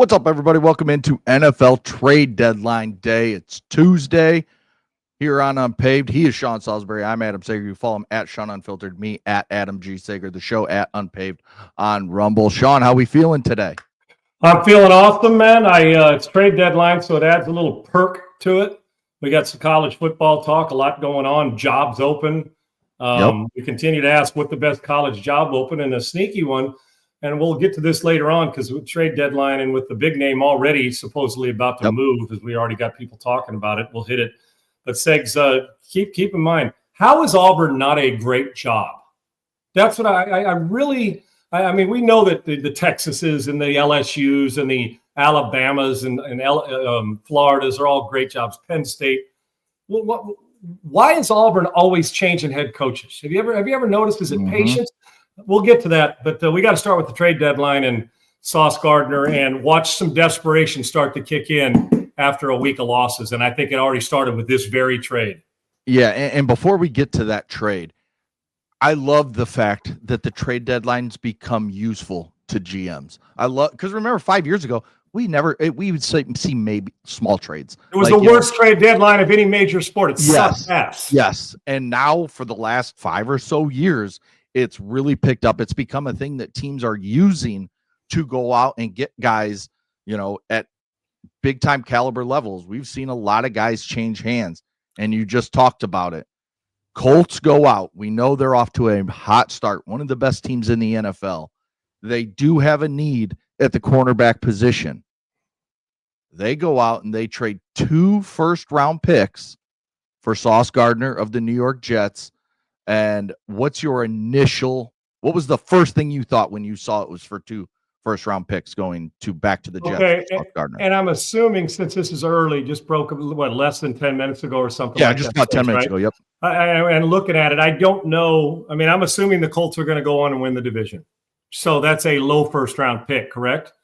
What's up, everybody? Welcome into NFL Trade Deadline Day. It's Tuesday here on Unpaved. He is Sean Salisbury. I'm Adam Sager. You follow him at Sean Unfiltered, me at Adam G. Sager, the show at Unpaved on Rumble. Sean, how we feeling today? I'm feeling awesome, man. It's trade deadline, so it adds a little perk to it. We got some college football talk, a lot going on, jobs open. We continue to ask what the best college job open, and a sneaky one. And we'll get to this later on because with trade deadline and with the big name already supposedly about to move, because we already got people talking about it, we'll hit it. But Segs, keep in mind, how is Auburn not a great job? That's what I mean, we know that the Texases and the LSUs and the Alabamas and Floridas are all great jobs. Penn State. Why is Auburn always changing head coaches? Have you ever noticed? Is it patience? We'll get to that, but we got to start with the trade deadline and Sauce Gardner and watch some desperation start to kick in after a week of losses. And I think it already started with this very trade. Yeah, and before we get to that trade, I love the fact that the trade deadlines become useful to GMs. I love because remember 5 years ago we would see maybe small trades. It was the worst trade deadline of any major sport. It sucked ass. Yes, and now for the last 5 or so years, it's really picked up. It's become a thing that teams are using to go out and get guys, at big time caliber levels. We've seen a lot of guys change hands, and you just talked about it. Colts go out. We know they're off to a hot start. One of the best teams in the NFL. They do have a need at the cornerback position. They go out and they trade 2 first-round picks for Sauce Gardner of the New York Jets. And what was the first thing you thought when you saw it was for 2 first-round picks going back to the Jets? Okay, and I'm assuming since this is early, just broke less than 10 minutes ago or something. Yeah, just about 10 minutes ago. Yep. And looking at it, I don't know. I mean, I'm assuming the Colts are going to go on and win the division, so that's a low first-round pick, correct?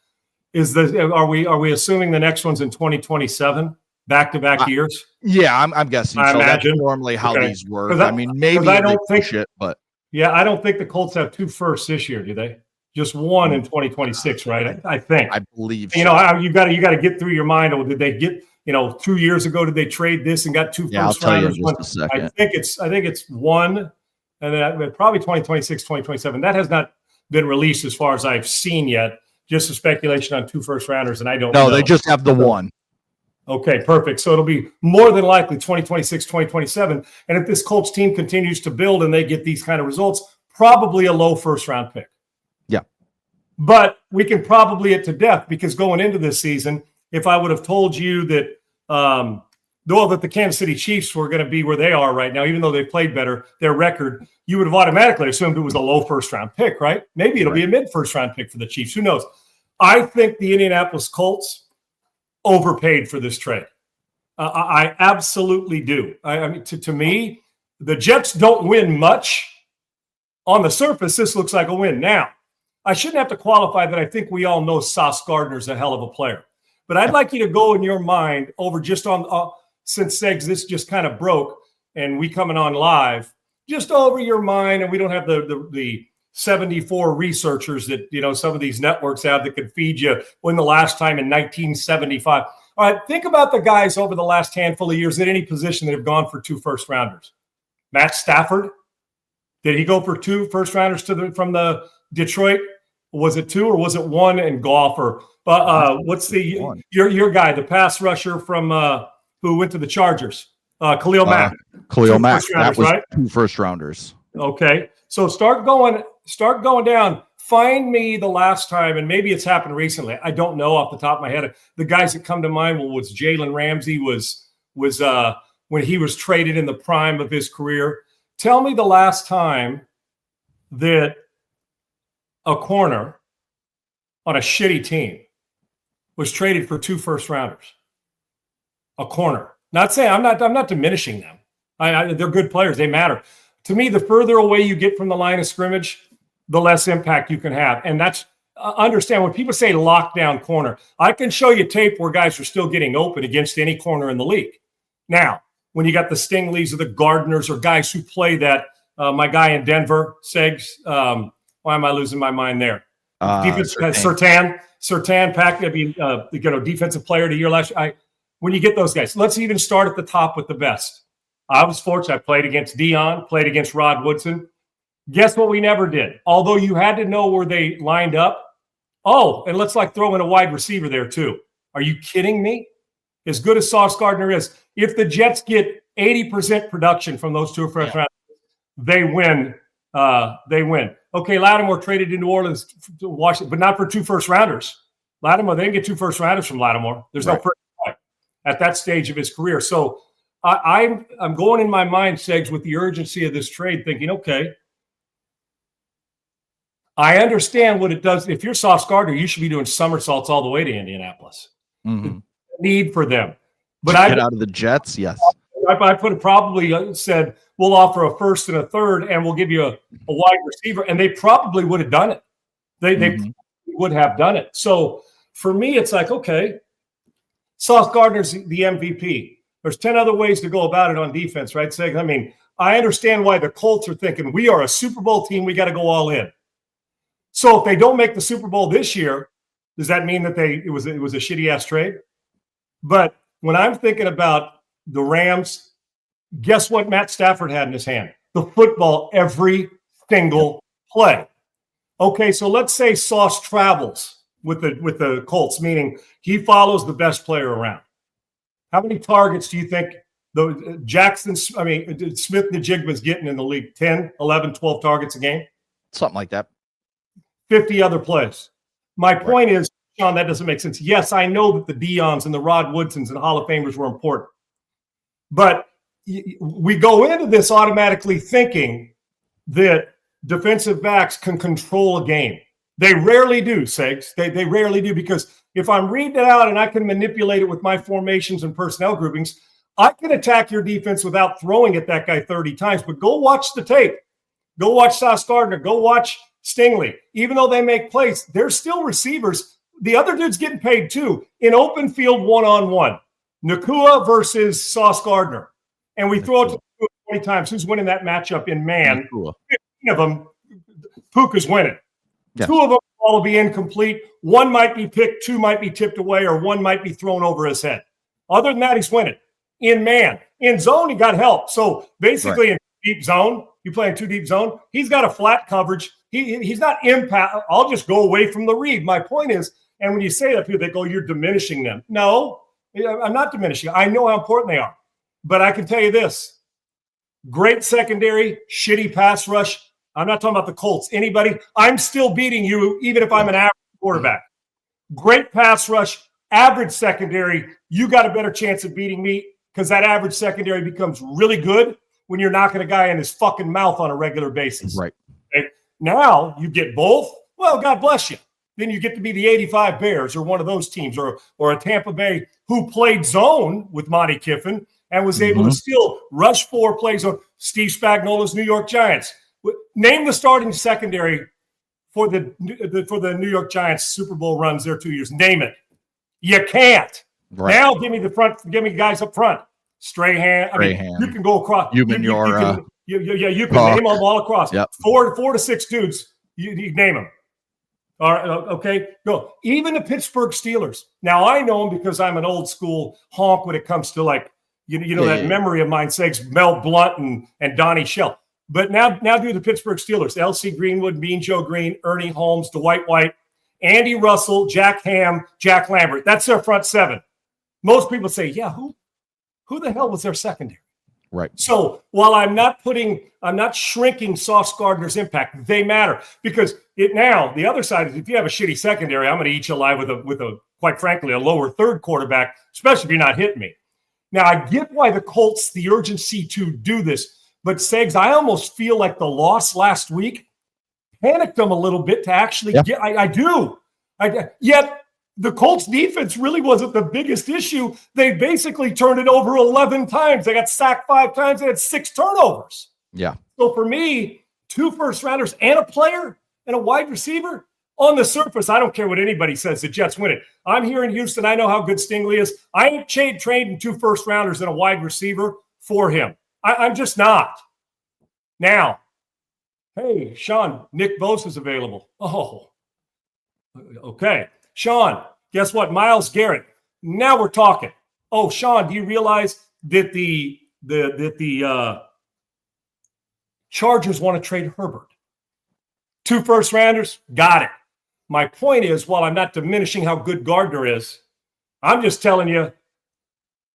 Are we assuming the next one's in 2027? Back-to-back years? Yeah, I'm guessing. I imagine. That's normally how these work. I mean, maybe I don't think it, but yeah, I don't think the Colts have 2 firsts this year, do they? Just 1 in 2026, right? I think. I believe. So. You got to get through your mind. Or did they get 2 years ago? Did they trade this and got 2 first rounders? I'll tell you in just a second. I think it's 1, and then probably 2026, 2027. That has not been released as far as I've seen yet. Just a speculation on 2 first rounders, and I don't know. No, they just have the 1. Okay, perfect. So it'll be more than likely 2026, 2027. And if this Colts team continues to build and they get these kind of results, probably a low first-round pick. Yeah. But we can probably it to death because going into this season, if I would have told you that that the Kansas City Chiefs were going to be where they are right now, even though they played better, their record, you would have automatically assumed it was a low first-round pick, right? Maybe it'll be a mid-first-round pick for the Chiefs. Who knows? I think the Indianapolis Colts overpaid for this trade. I absolutely do. I mean, to me, the Jets don't win much. On the surface, this looks like a win. Now, I shouldn't have to qualify that I think we all know Sauce Gardner's a hell of a player. But I'd like you to go in your mind over just on since Segs, this just kind of broke and we coming on live, just over your mind, and we don't have the 74 researchers that some of these networks have that could feed you when the last time in 1975. All right, think about the guys over the last handful of years at any position that have gone for 2 first-rounders. Matt Stafford, did he go for 2 first-rounders from the Detroit? Was it 2 or was it 1 in golf? Or what's your guy, the pass rusher from who went to the Chargers? Khalil Mack. Khalil Mack. That was right? 2 first-rounders. Okay, so start going down. Find me the last time, and maybe it's happened recently. I don't know off the top of my head. The guys that come to mind was Jalen Ramsey was when he was traded in the prime of his career. Tell me the last time that a corner on a shitty team was traded for 2 first-rounders. A corner. Not saying I'm not diminishing them. They're good players. They matter. To me, the further away you get from the line of scrimmage, the less impact you can have. And that's understand when people say lockdown corner, I can show you tape where guys are still getting open against any corner in the league. Now, when you got the Stingleys or the Gardners or guys who play that, my guy in Denver, Segs, why am I losing my mind there? Defense, Surtain, Pack, defensive player of the year last year. When you get those guys, let's even start at the top with the best. I was fortunate. I played against Dion, played against Rod Woodson. Guess what we never did? Although you had to know where they lined up. Oh, and let's throw in a wide receiver there too. Are you kidding me? As good as Sauce Gardner is, if the Jets get 80% production from those two first rounders, they win. They win. Okay, Lattimore traded to New Orleans to Washington, but not for 2 first rounders. Lattimore, they didn't get 2 first rounders from Lattimore. There's no first round at that stage of his career. So I'm going in my mind, Segs, with the urgency of this trade, thinking, okay, I understand what it does. If you're Sauce Gardner, you should be doing somersaults all the way to Indianapolis. Mm-hmm. Need for them. But get out of the Jets, yes. I probably said, we'll offer a first and a third, and we'll give you a wide receiver. And they probably would have done it. They would have done it. So for me, it's okay, Sauce Gardner's the MVP. There's 10 other ways to go about it on defense, right? I mean, I understand why the Colts are thinking, we are a Super Bowl team. We got to go all in. So if they don't make the Super Bowl this year, does that mean that it was a shitty-ass trade? But when I'm thinking about the Rams, guess what Matt Stafford had in his hand? The football every single play. Okay, so let's say Sauce travels with the Colts, meaning he follows the best player around. How many targets do you think Smith Najigba's getting in the league? 10, 11, 12 targets a game? Something like that. 50 other plays. My point is, Sean, that doesn't make sense. Yes, I know that the Dions and the Rod Woodsons and the Hall of Famers were important. But we go into this automatically thinking that defensive backs can control a game. They rarely do, Segs. They rarely do, because if I'm reading it out and I can manipulate it with my formations and personnel groupings, I can attack your defense without throwing at that guy 30 times. But go watch the tape. Go watch Sauce Gardner. Go watch Stingley. Even though they make plays, they're still receivers. The other dude's getting paid too. In open field one-on-one. Nakua versus Sauce Gardner. And we throw it to 20 times. Who's winning that matchup in man? Nakua. 15 of them, Puka's winning. Yeah. 2 of them will be incomplete. 1 might be picked, 2 might be tipped away, or 1 might be thrown over his head. Other than that, he's winning. In man. In zone, he got help. So basically in deep zone, you play in 2 deep zone, he's got a flat coverage. He's not impact. I'll just go away from the read. My point is, and when you say that, people, they go, you're diminishing them. No, I'm not diminishing. I know how important they are. But I can tell you this. Great secondary, shitty pass rush. I'm not talking about the Colts. Anybody, I'm still beating you, even if I'm an average quarterback. Great pass rush, average secondary. You got a better chance of beating me, because that average secondary becomes really good when you're knocking a guy in his fucking mouth on a regular basis. Right. Okay? Now you get both. Well, God bless you. Then you get to be the 85 Bears or one of those teams, or a Tampa Bay who played zone with Monty Kiffin and was able to still rush 4 plays on Steve Spagnuolo's New York Giants. Name the starting secondary for the New York Giants Super Bowl runs there 2 years. Name it. You can't. Right. Now give me the front. Give me guys up front. Strahan. I mean, you can go across. You can name them all across. Yep. 4 to 6 dudes. You name them. All right. Okay. Go. Even the Pittsburgh Steelers. Now I know them because I'm an old school honk when it comes to memory of mine says Mel Blount and Donnie Shell. But now do the Pittsburgh Steelers. L.C. Greenwood, Mean Joe Green, Ernie Holmes, Dwight White, Andy Russell, Jack Ham, Jack Lambert. That's their front 7. Most people say, yeah, who the hell was their secondary? Right. So while I'm not shrinking Sauce Gardner's impact, they matter, because the other side is, if you have a shitty secondary, I'm going to eat you alive with a quite frankly, a lower third quarterback, especially if you're not hitting me. Now I get why the Colts, the urgency to do this. But Segs, I almost feel like the loss last week panicked them a little bit to actually get. I do. Yet the Colts defense really wasn't the biggest issue. They basically turned it over 11 times. They got sacked 5 times. They had 6 turnovers. Yeah. So for me, 2 first-rounders and a player and a wide receiver, on the surface, I don't care what anybody says, the Jets win it. I'm here in Houston. I know how good Stingley is. I ain't trading 2 first-rounders and a wide receiver for him. I'm just not. Now, hey, Sean, Nick Bosa's available. Oh, Okay. Sean, guess what? Myles Garrett. Now we're talking. Oh, Sean, do you realize that the Chargers want to trade Herbert? 2 first-rounders? Got it. My point is, while I'm not diminishing how good Gardner is, I'm just telling you,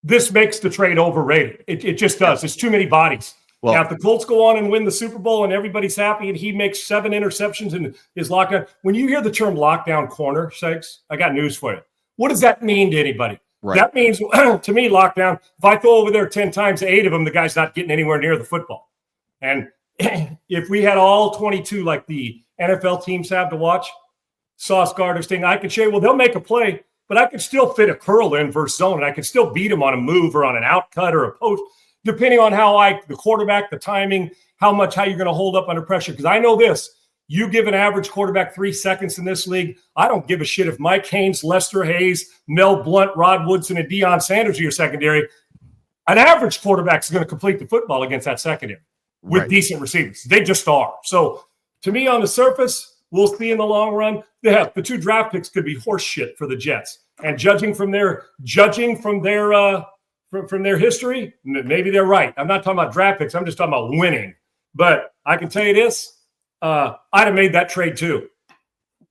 this makes the trade overrated. It just does. It's too many bodies. Well, now, if the Colts go on and win the Super Bowl and everybody's happy and he makes 7 interceptions and is locked down, when you hear the term lockdown corner, sakes, I got news for you. What does that mean to anybody? Right. That means, to me, lockdown, if I throw over there 10 times, 8 of them, the guy's not getting anywhere near the football. And if we had all 22 like the NFL teams have to watch, Sauce Gardner's thing, I could say, well, they'll make a play, but I could still fit a curl in versus zone, and I could still beat him on a move or on an out cut or a post, depending on how the quarterback, the timing, how you're going to hold up under pressure. Because I know this, you give an average quarterback 3 seconds in this league, I don't give a shit if Mike Haynes, Lester Hayes, Mel Blount, Rod Woodson, and Deion Sanders are your secondary. An average quarterback is going to complete the football against that secondary with decent receivers. They just are. So to me, on the surface, we'll see in the long run. The 2 draft picks could be horse shit for the Jets. And judging from their history, maybe they're right. I'm not talking about draft picks. I'm just talking about winning. But I can tell you this: I'd have made that trade too.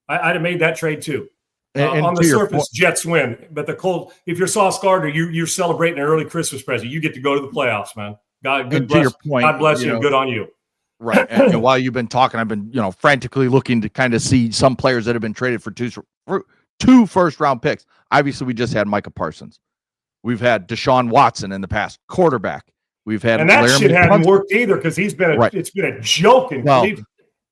I'd have made that trade too. And on the surface, Jets win. But the Colts, if you're Sauce Gardner, you're celebrating an early Christmas present. You get to go to the playoffs, man. God bless you, and good on you. Right. And while you've been talking, I've been, frantically looking to kind of see some players that have been traded for 2 first-round picks. Obviously, we just had Micah Parsons. We've had Deshaun Watson in the past, quarterback. We've had, and that shit hadn't worked either because it's been a joke in Cleveland.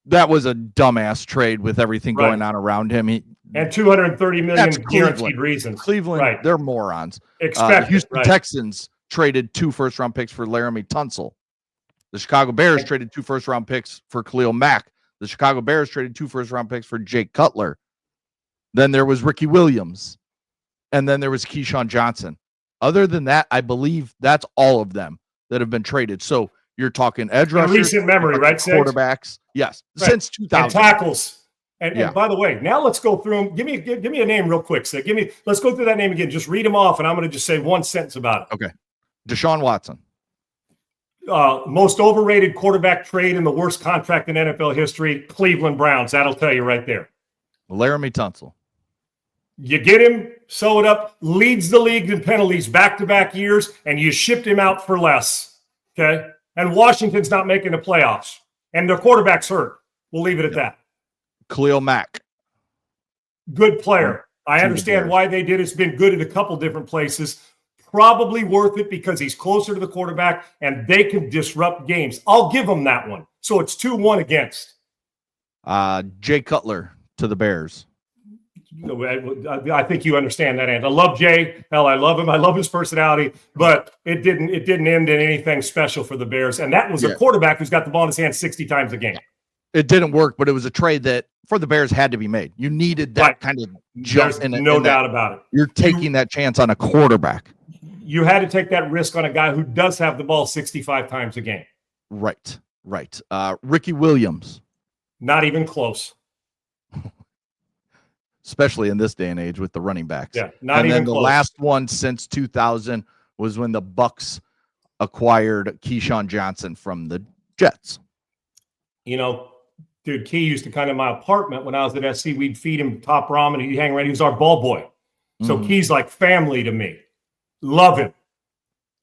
That was a dumbass trade with everything going on around him. And $230 million guaranteed reasons. Cleveland, they're morons. Houston Texans traded 2 first-round picks for Laramie Tunsil. The Chicago Bears traded 2 first-round picks for Khalil Mack. The Chicago Bears traded 2 first-round picks for Jake Cutler. Then there was Ricky Williams. And then there was Keyshawn Johnson. Other than that, I believe that's all of them that have been traded. So you're talking edge rushers. Recent memory, right? Quarterbacks. Yes. Right. Since 2000. And tackles. And by the way, now let's go through them. Give me a name real quick. So let's go through that name again. Just read them off, and I'm going to just say one sentence about it. Okay. Deshaun Watson. Most overrated quarterback trade and the worst contract in NFL history, Cleveland Browns. That'll tell you right there. Laramie Tunsil. You get him, sew it up, leads the league in penalties back-to-back years, and you shipped him out for less, okay? And Washington's not making the playoffs, and their quarterback's hurt. We'll leave it at that. Khalil Mack. Good player. I understand why they did it. It's been good at a couple different places. Probably worth it because he's closer to the quarterback, and they can disrupt games. I'll give them that one. So it's 2-1 against. Jay Cutler to the Bears. I think you understand that, and I love Jay. Hell, I love him. I love his personality, but it didn't end in anything special for the Bears. And that was a quarterback who's got the ball in his hand 60 times a game. It didn't work, but it was a trade that for the Bears had to be made. You needed that kind of jump. No doubt about it. You're taking that chance on a quarterback. You had to take that risk on a guy who does have the ball 65 times a game. Right. Ricky Williams. Not even close. Especially in this day and age with the running backs. Yeah, not even close. The last one since 2000 was when the Bucks acquired Keyshawn Johnson from the Jets. Dude, Key used to come to my apartment when I was at SC. We'd feed him top ramen. He'd hang around. He was our ball boy. So Key's like family to me. Love him.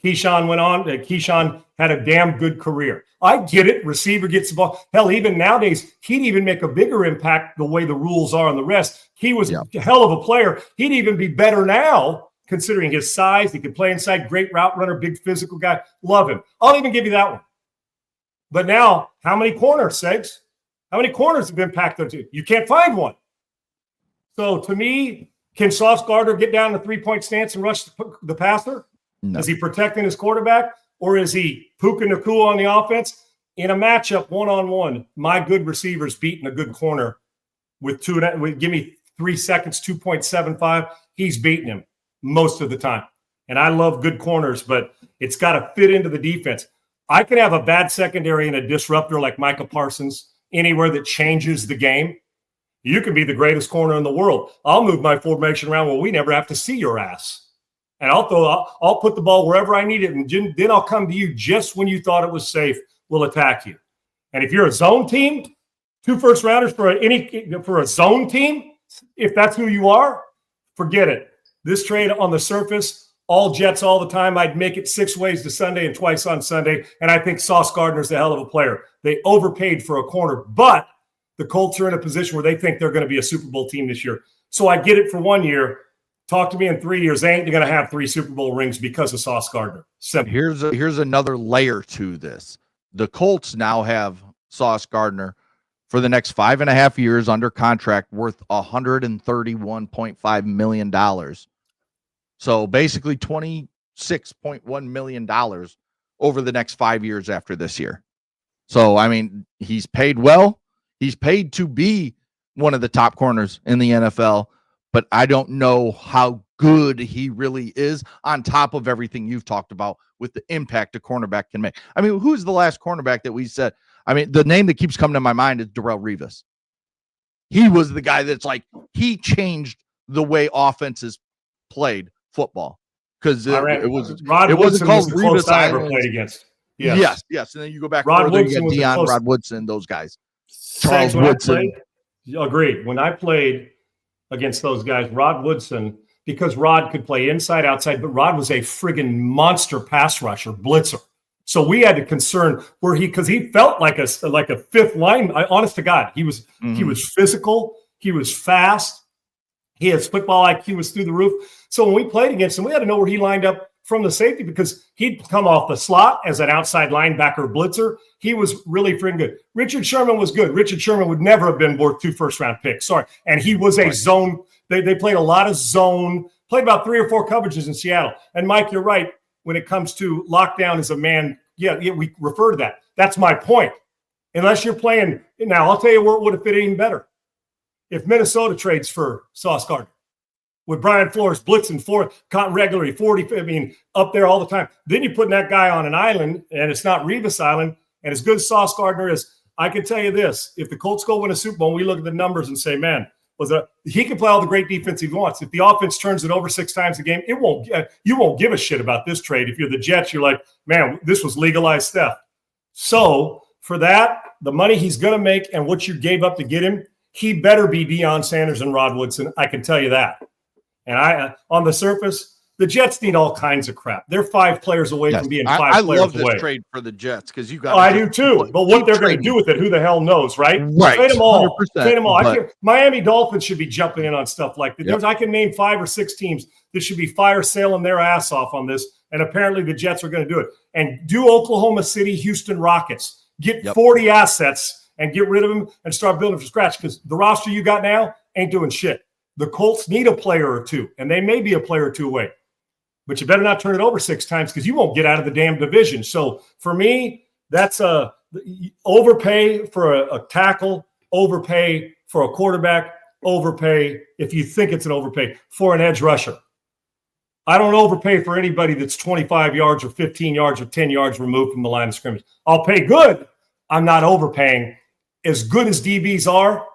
Keyshawn went on. Keyshawn had a damn good career. I get it. Receiver gets the ball. Hell, even nowadays, he'd even make a bigger impact the way the rules are on the rest. He was a hell of a player. He'd even be better now, considering his size. He could play inside. Great route runner, big physical guy. Love him. I'll even give you that one. But now, how many corners, Segs? How many corners have impacted? You can't find one. So to me, can Sauce Gardner get down the 3-point stance and rush the passer? No. Is he protecting his quarterback, or is he Puka Nacua on the offense? In a matchup, one-on-one, my good receiver's beating a good corner with give me 3 seconds, 2.75. He's beating him most of the time. And I love good corners, but it's got to fit into the defense. I can have a bad secondary and a disruptor like Micah Parsons anywhere that changes the game. You can be the greatest corner in the world. I'll move my formation around where we never have to see your ass. And I'll put the ball wherever I need it, and then I'll come to you just when you thought it was safe. We'll attack you. And if you're a zone team, 2 first-rounders for a zone team, if that's who you are, forget it. This trade on the surface, all Jets all the time. I'd make it 6 ways to Sunday and twice on Sunday, and I think Sauce Gardner's a hell of a player. They overpaid for a corner, but the Colts are in a position where they think they're going to be a Super Bowl team this year. So I get it for 1 year. Talk to me in 3 years. They ain't going to have 3 Super Bowl rings because of Sauce Gardner. Simple. Here's another layer to this. The Colts now have Sauce Gardner for the next 5.5 years under contract, worth $131.5 million. So basically $26.1 million over the next 5 years after this year. So, I mean, he's paid well. He's paid to be one of the top corners in the NFL, but I don't know how good he really is on top of everything you've talked about with the impact a cornerback can make. I mean, who's the last cornerback that we said? I mean, the name that keeps coming to my mind is Darrelle Revis. He was the guy that's like, he changed the way offenses played football, because it wasn't called Revis I ever played against. Yes. And then you go back Rod further, Woodson, you got Deion, Rod Woodson, those guys. Charles Woodson. Agreed. When I played against those guys, Rod Woodson, because Rod could play inside, outside, but Rod was a friggin' monster pass rusher, blitzer. So we had to concern because he felt like a fifth line. Honest to God, he was physical, he was fast, his football IQ was through the roof. So when we played against him, we had to know where he lined up from the safety, because he'd come off the slot as an outside linebacker blitzer. He was really friggin' good. Richard Sherman was good. Richard Sherman would never have been worth 2 first-round picks. Sorry. And he was a zone. They played a lot of zone, played about 3 or 4 coverages in Seattle. And Mike, you're right. When it comes to lockdown as a man, yeah, we refer to that. That's my point. Unless you're playing – now, I'll tell you where it would have fit even better. If Minnesota trades for Sauce Gardner, with Brian Flores blitzing regularly 40, up there all the time. Then you put that guy on an island, and it's not Revis Island, and as good as Sauce Gardner is, I can tell you this. If the Colts go win a Super Bowl, we look at the numbers and say, man, he can play all the great defense he wants. If the offense turns it over 6 times a game, you won't give a shit about this trade. If you're the Jets, you're like, man, this was legalized theft. So for that, the money he's going to make and what you gave up to get him, he better be Deion Sanders and Rod Woodson. I can tell you that. And on the surface, the Jets need all kinds of crap. They're 5 players away from being 5 players away. I love this trade for the Jets, because you got. I do too. But what they're going to do with it, who the hell knows, right? Right. Trade them all. Trade them all. But Miami Dolphins should be jumping in on stuff like that. Yep. I can name 5 or 6 teams that should be fire sailing their ass off on this, and apparently the Jets are going to do it. And do Oklahoma City, Houston Rockets. Get 40 assets and get rid of them and start building from scratch, because the roster you got now ain't doing shit. The Colts need a player or 2, and they may be a player or 2 away. But you better not turn it over 6 times, because you won't get out of the damn division. So for me, that's a overpay for a tackle, overpay for a quarterback, overpay, if you think it's an overpay, for an edge rusher. I don't overpay for anybody that's 25 yards or 15 yards or 10 yards removed from the line of scrimmage. I'll pay good. I'm not overpaying. As good as DBs are,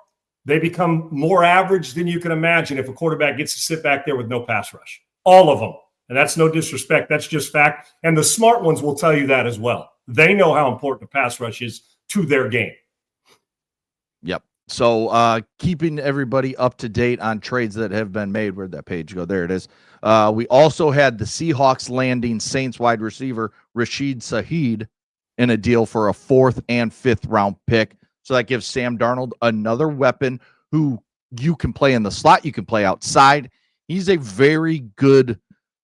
they become more average than you can imagine if a quarterback gets to sit back there with no pass rush. All of them. And that's no disrespect. That's just fact. And the smart ones will tell you that as well. They know how important a pass rush is to their game. Yep. So keeping everybody up to date on trades that have been made. Where'd that page go? There it is. We also had the Seahawks landing Saints wide receiver Rashid Shaheed in a deal for a 4th and 5th round pick. So that gives Sam Darnold another weapon who you can play in the slot. You can play outside. He's a very good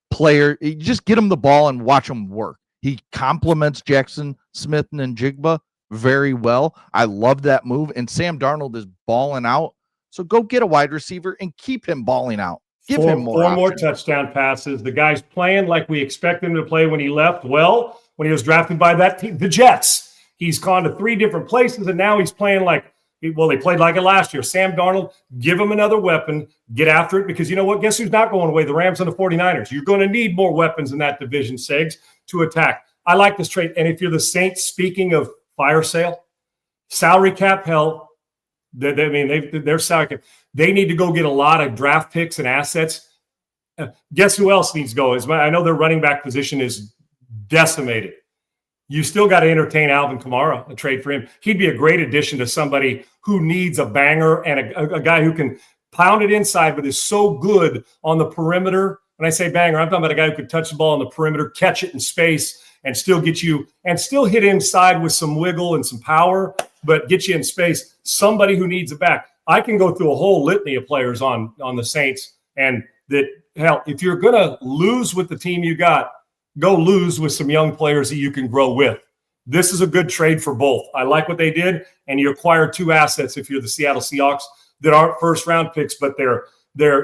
player. You just get him the ball and watch him work. He complements Jackson Smith and Njigba very well. I love that move. And Sam Darnold is balling out. So go get a wide receiver and keep him balling out. Give him more. 4 more touchdown passes. The guy's playing like we expect him to play when he left. Well, when he was drafted by that team, the Jets. He's gone to 3 different places, and now he's playing like, well, they played like it last year. Sam Darnold, give him another weapon, get after it, because you know what? Guess who's not going away? The Rams and the 49ers. You're going to need more weapons in that division, Segs, to attack. I like this trade. And if you're the Saints, speaking of fire sale, salary cap hell, They're second. They need to go get a lot of draft picks and assets. Guess who else needs to go? I know their running back position is decimated. You still got to entertain Alvin Kamara, a trade for him. He'd be a great addition to somebody who needs a banger and a guy who can pound it inside, but is so good on the perimeter. When I say banger, I'm talking about a guy who could touch the ball on the perimeter, catch it in space, and still get you and still hit inside with some wiggle and some power, but get you in space. Somebody who needs it back. I can go through a whole litany of players on the Saints, and that, hell, if you're going to lose with the team you got, go lose with some young players that you can grow with. This is a good trade for both. I like what they did, and you acquire 2 assets if you're the Seattle Seahawks that aren't first-round picks, but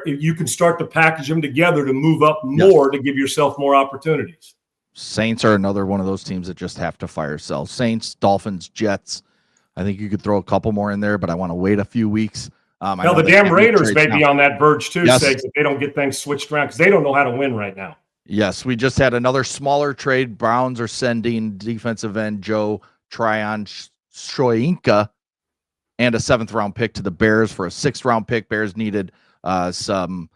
you can start to package them together to move up more to give yourself more opportunities. Saints are another one of those teams that just have to fire sell. Saints, Dolphins, Jets. I think you could throw a couple more in there, but I want to wait a few weeks. The damn Raiders may be on that verge too, Segs, if they don't get things switched around because they don't know how to win right now. Yes, we just had another smaller trade. Browns are sending defensive end Joe Tryon-Shoyinka and a 7th-round pick to the Bears for a 6th-round pick. Bears needed some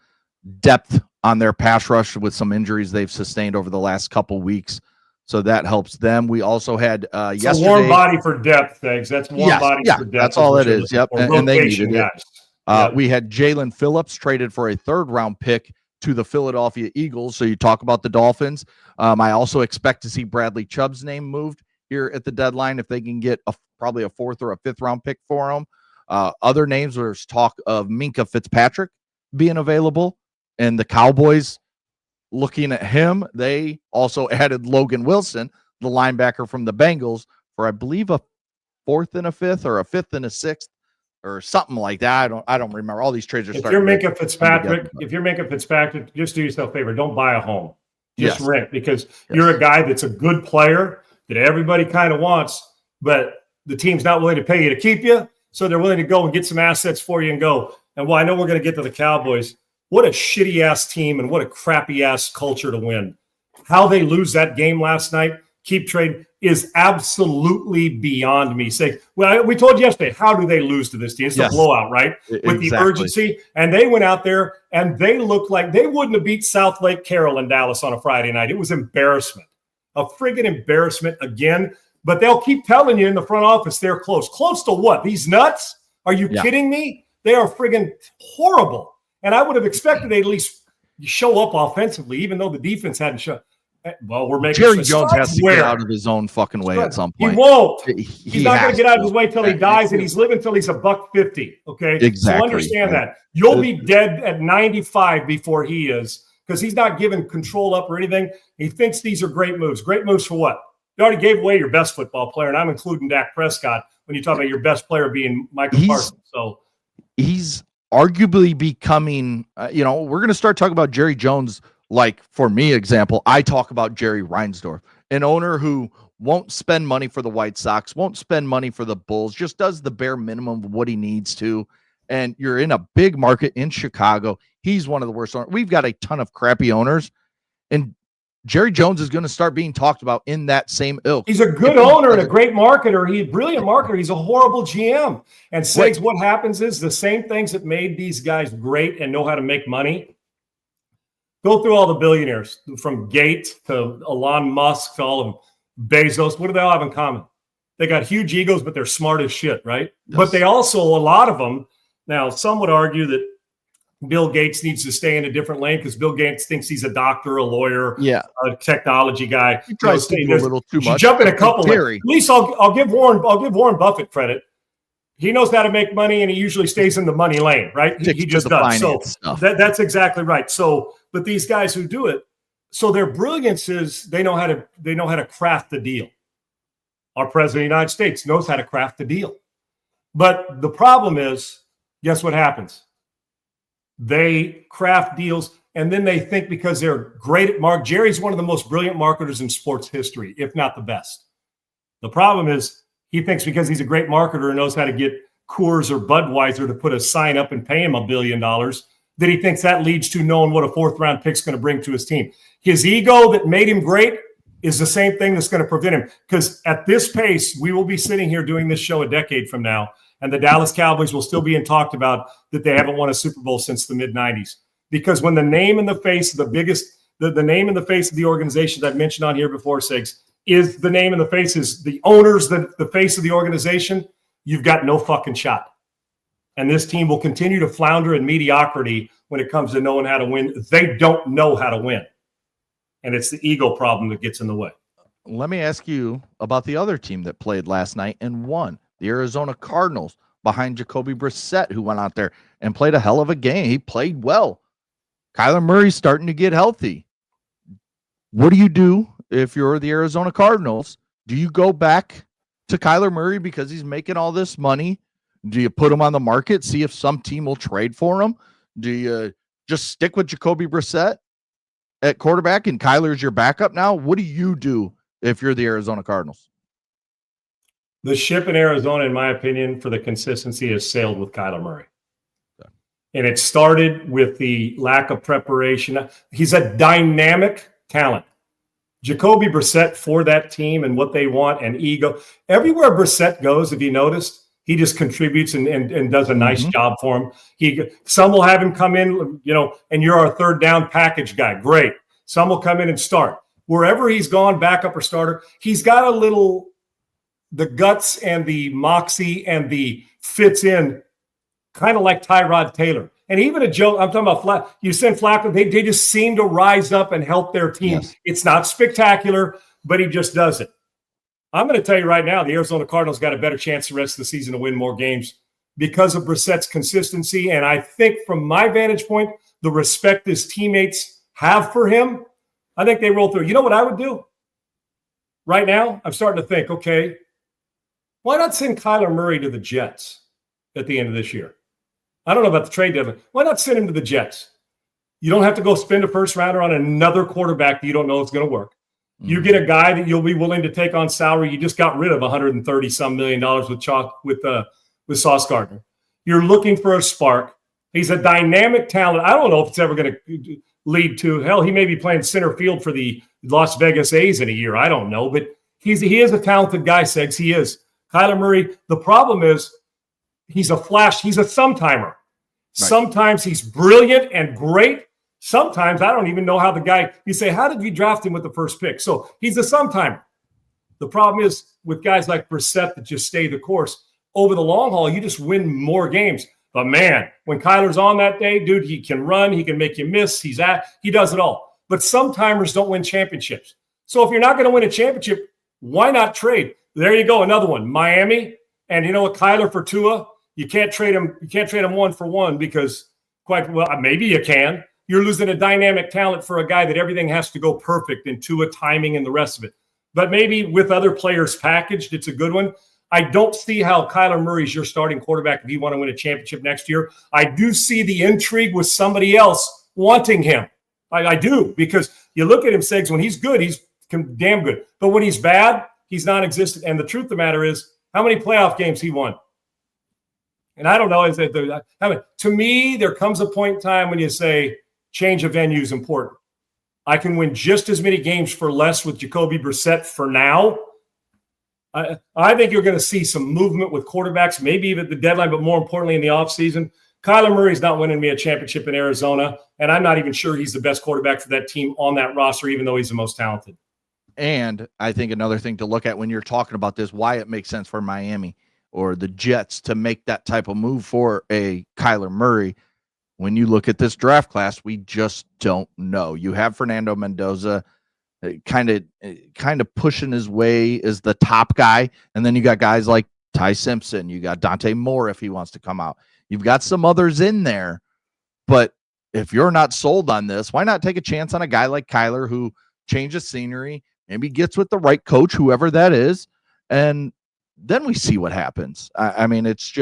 depth on their pass rush with some injuries they've sustained over the last couple weeks. So that helps them. We also had yesterday. It's a warm body for depth, thanks. That's warm body for depth. That's all it is. Yep. And they needed guys. it. We had Jalen Phillips traded for a 3rd-round pick to the Philadelphia Eagles. So you talk about the Dolphins. I also expect to see Bradley Chubb's name moved here at the deadline if they can get probably a 4th or a 5th-round pick for him. Other names, there's talk of Minkah Fitzpatrick being available, and the Cowboys looking at him. They also added Logan Wilson, the linebacker from the Bengals, for I believe a 4th and a 5th or a 5th and a 6th or something like that. I don't remember. All these trades are starting. If you're Minkah Fitzpatrick, just do yourself a favor. Don't buy a home. Just rent, because you're a guy that's a good player that everybody kind of wants, but the team's not willing to pay you to keep you. So they're willing to go and get some assets for you and go. And well, I know we're going to get to the Cowboys. What a shitty ass team and what a crappy ass culture to win. How they lose that game last night, keep trading, is absolutely beyond me. We told you yesterday, how do they lose to this team? It's a blowout, right? With the urgency. And they went out there and they looked like they wouldn't have beat South Lake Carroll in Dallas on a Friday night. It was embarrassment. A friggin' embarrassment again. But they'll keep telling you in the front office they're close. Close to what? These nuts? Are you kidding me? They are friggin' horrible. And I would have expected they at least show up offensively, even though the defense hadn't shown. Well, we're making Jerry Jones has to get out of his own fucking way at some point. He won't. He's not going to get out of his way till he dies, and he's living till he's $150. Okay, exactly. So understand that you'll be dead at 95 before he is, because he's not giving control up or anything. He thinks these are great moves. Great moves for what? You already gave away your best football player, and I'm including Dak Prescott when you talk about your best player being Michael Parsons. So he's arguably becoming, we're going to start talking about Jerry Jones. Like, for me, example, I talk about Jerry Reinsdorf, an owner who won't spend money for the White Sox, won't spend money for the Bulls, just does the bare minimum of what he needs to. And you're in a big market in Chicago. He's one of the worst owners. We've got a ton of crappy owners, and Jerry Jones is going to start being talked about in that same ilk. He's a good owner and a great marketer. He's a brilliant marketer. He's a horrible GM. And Segs, what happens is the same things that made these guys great and know how to make money. Go through all the billionaires, from Gates to Elon Musk to all of them, Bezos. What do they all have in common? They got huge egos, but they're smart as shit, right? Yes. But they also, a lot of them, now some would argue that Bill Gates needs to stay in a different lane because Bill Gates thinks he's a doctor, a lawyer, a technology guy. He tries to do a little too much. Jump in a couple. At least I'll give Warren Buffett credit. He knows how to make money, and he usually stays in the money lane, right? He just does. So that's exactly right. So, but these guys who do it, so their brilliance is they know how to craft the deal. Our president of the United States knows how to craft the deal. But the problem is, guess what happens? They craft deals, and then they think because they're great at Jerry's one of the most brilliant marketers in sports history, if not the best. The problem is he thinks because he's a great marketer and knows how to get Coors or Budweiser to put a sign up and pay him $1 billion, that he thinks that leads to knowing what a 4th-round pick is going to bring to his team. His ego that made him great is the same thing that's going to prevent him. Because at this pace, we will be sitting here doing this show a decade from now, And the Dallas Cowboys will still be talked about that they haven't won a Super Bowl since the mid-'90s. Because when the name in the face of the biggest, the name in the face of the organizations I've mentioned on here before, Sigs, is the name in the face is the owners, the face of the organization, you've got no fucking shot. And this team will continue to flounder in mediocrity when it comes to knowing how to win. They don't know how to win. And it's the ego problem that gets in the way. Let me ask you about the other team that played last night and won, the Arizona Cardinals, behind Jacoby Brissett, who went out there and played a hell of a game. He played well. Kyler Murray's starting to get healthy. What do you do if you're the Arizona Cardinals? Do you go back to Kyler Murray because he's making all this money? Do you put him on the market, see if some team will trade for him? Do you just stick with Jacoby Brissett at quarterback and Kyler's your backup now? What do you do if you're the Arizona Cardinals? The ship in Arizona, in my opinion, for the consistency has sailed with Kyler Murray. Okay. And it started with the lack of preparation. He's a dynamic talent. Jacoby Brissett for that team and what they want and ego. Everywhere Brissett goes, if you noticed, he just contributes and does a nice job for him. Some will have him come in, and you're our third down package guy. Great. Some will come in and start. Wherever he's gone, backup or starter, he's got the guts and the moxie and the fits in, kind of like Tyrod Taylor. And even a Joe, I'm talking about Flacco. You send Flacco, they just seem to rise up and help their team. Yes. It's not spectacular, but he just does it. I'm going to tell you right now, the Arizona Cardinals got a better chance the rest of the season to win more games because of Brissett's consistency. And I think from my vantage point, the respect his teammates have for him, I think they roll through. You know what I would do? Right now, I'm starting to think, okay, why not send Kyler Murray to the Jets at the end of this year? I don't know about the trade deadline. Why not send him to the Jets? You don't have to go spend a first rounder on another quarterback that you don't know is going to work. You get a guy that you'll be willing to take on salary. You just got rid of $130-some million with Sauce Gardner. You're looking for a spark. He's a dynamic talent. I don't know if it's ever going to lead to, hell, he may be playing center field for the Las Vegas A's in a year. I don't know, but he is a talented guy, Segs. He is. Kyler Murray, the problem is he's a flash. He's a sometime. Right. Sometimes he's brilliant and great. Sometimes I don't even know how the guy, you say, how did you draft him with the first pick? So he's a sometime. The problem is with guys like Brissett that just stay the course. Over the long haul, you just win more games. But man, when Kyler's on that day, dude, he can run, he can make you miss, he does it all. But sometimers don't win championships. So if you're not going to win a championship, why not trade? There you go, another one. Miami, and you know what, Kyler for Tua, you can't trade him 1-for-1 because maybe you can. You're losing a dynamic talent for a guy that everything has to go perfect in Tua timing and the rest of it. But maybe with other players packaged, it's a good one. I don't see how Kyler Murray's your starting quarterback if you want to win a championship next year. I do see the intrigue with somebody else wanting him. I do, because you look at him, Segs, when he's good, he's damn good. But when he's bad, he's non-existent. And the truth of the matter is, how many playoff games he won? And I don't know. To me, there comes a point in time when you say, change of venue is important. I can win just as many games for less with Jacoby Brissett for now. I think you're going to see some movement with quarterbacks, maybe even at the deadline, but more importantly in the offseason. Kyler Murray's not winning me a championship in Arizona, and I'm not even sure he's the best quarterback for that team on that roster, even though he's the most talented. And I think another thing to look at when you're talking about this, why it makes sense for Miami or the Jets to make that type of move for a Kyler Murray. When you look at this draft class, we just don't know. You have Fernando Mendoza kind of pushing his way as the top guy. And then you got guys like Ty Simpson. You got Dante Moore if he wants to come out. You've got some others in there. But if you're not sold on this, why not take a chance on a guy like Kyler who changes scenery, maybe gets with the right coach, whoever that is, and then we see what happens. I mean, it's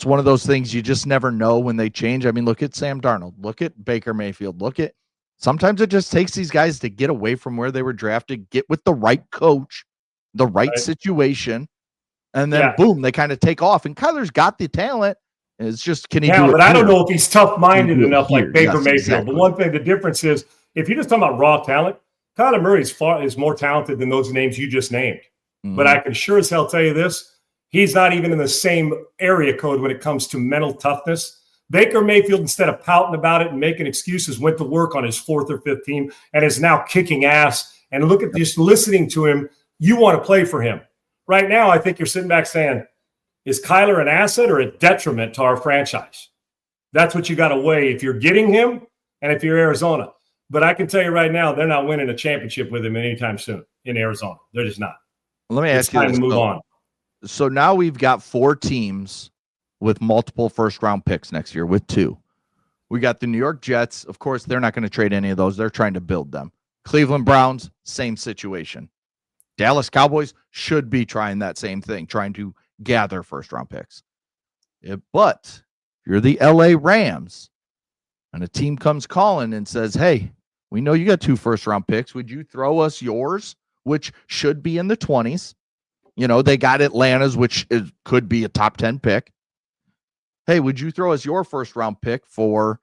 one of those things you just never know when they change. I mean, look at Sam Darnold. Look at Baker Mayfield. Sometimes it just takes these guys to get away from where they were drafted, get with the right coach, the right situation, and then boom, they kind of take off. And Kyler's got the talent. It's just, can he do it? But I don't know if he's tough-minded enough like Baker Mayfield. Exactly. The one thing, the difference is, if you're just talking about raw talent, Kyler Murray is more talented than those names you just named. Mm-hmm. But I can sure as hell tell you this. He's not even in the same area code when it comes to mental toughness. Baker Mayfield, instead of pouting about it and making excuses, went to work on his 4th or 5th team and is now kicking ass. And look at just listening to him. You want to play for him. Right now, I think you're sitting back saying, is Kyler an asset or a detriment to our franchise? That's what you got to weigh if you're getting him and if you're Arizona. But I can tell you right now, they're not winning a championship with him anytime soon in Arizona. They're just not. Let me ask you this. Time to move on. So now we've got 4 teams with multiple first-round picks next year with 2. We got the New York Jets. Of course, they're not going to trade any of those. They're trying to build them. Cleveland Browns, same situation. Dallas Cowboys should be trying that same thing, trying to gather first-round picks. But if you're the LA Rams and a team comes calling and says, hey, we know you got 2 first-round picks. Would you throw us yours, which should be in the 20s? You know, they got Atlanta's, which could be a top 10 pick. Hey, would you throw us your first-round pick for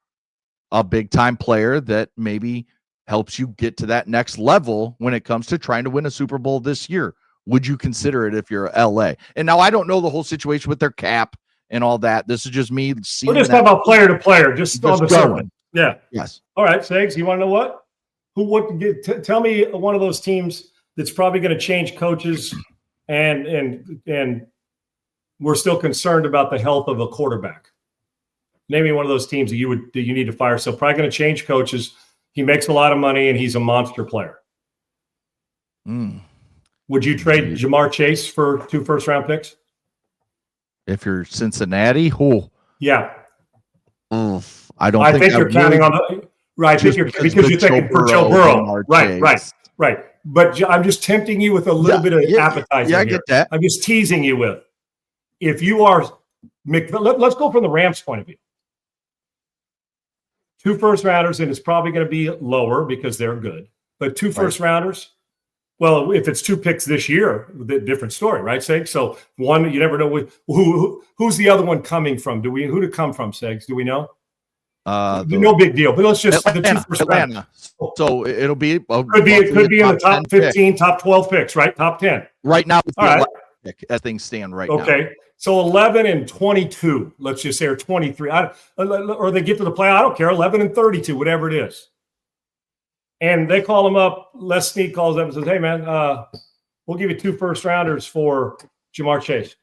a big-time player that maybe helps you get to that next level when it comes to trying to win a Super Bowl this year? Would you consider it if you're LA? And now I don't know the whole situation with their cap and all that. This is just me seeing. We're just talking about player to player, just on the surface. Yeah. Yes. All right, Sags, you want to know what? Tell me one of those teams that's probably going to change coaches and we're still concerned about the health of a quarterback. Name me one of those teams that you need to fire. So probably going to change coaches. He makes a lot of money and he's a monster player. Would you trade Jamar Chase for 2 first-round picks? If you're Cincinnati, yeah. I think you're counting on the right. Because you're thinking for Joe Burrow. Right. But I'm just tempting you with a little bit of appetizer. Yeah, I get that. I'm just teasing you with. If you are, let's go from the Rams' point of view. 2 first-rounders, and it's probably going to be lower because they're good. But 2 first-rounders, well, if it's 2 picks this year, different story, right, Segs? So one, you never know who's the other one coming from. Who to come from, Segs? Do we know? No big deal. But let's just Atlanta, the 2 first-rounders. So it'll be could be in the top 15, pick. Top 12 picks, right? Top 10. Right now, all right. Pick as things stand right now. Okay. So 11 and 22, let's just say, or 23, or they get to the play. I don't care. 11 and 32, whatever it is. And they call him up. Les Snead calls up and says, hey, man, we'll give you 2 first-rounders for Jamar Chase.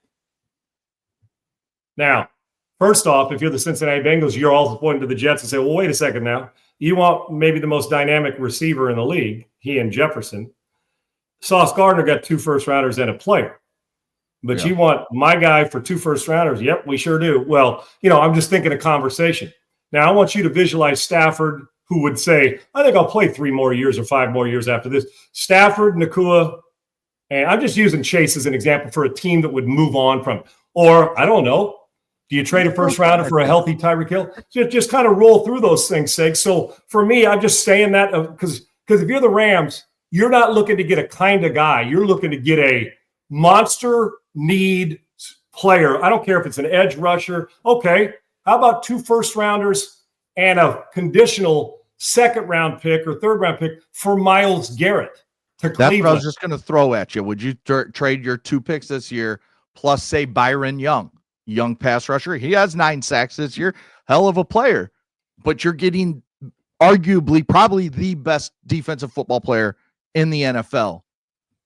Now, first off, if you're the Cincinnati Bengals, you're all pointing to the Jets and say, well, wait a second now. You want maybe the most dynamic receiver in the league, he and Jefferson. Sauce Gardner got 2 first-rounders and a player. But you want my guy for 2 first-rounders? Yep, we sure do. Well, I'm just thinking a conversation. Now, I want you to visualize Stafford, who would say, I think I'll play 3 more years or 5 more years after this. Stafford, Nakua, and I'm just using Chase as an example for a team that wowould move on from. Or, I don't know, do you trade a first-rounder for a healthy Tyreek Hill? Just kind of roll through those things, Sig. So, for me, I'm just saying that because if you're the Rams, you're not looking to get a kind of guy. You're looking to get a monster need player. I don't care if it's an edge rusher. Okay, how about 2 first-rounders and a conditional 2nd-round pick or 3rd-round pick for Myles Garrett to Cleveland? That's what I was just going to throw at you. Would you trade your 2 picks this year plus, say, Byron young pass rusher? He has 9 sacks this year. Hell of a player. But you're getting arguably probably the best defensive football player in the NFL.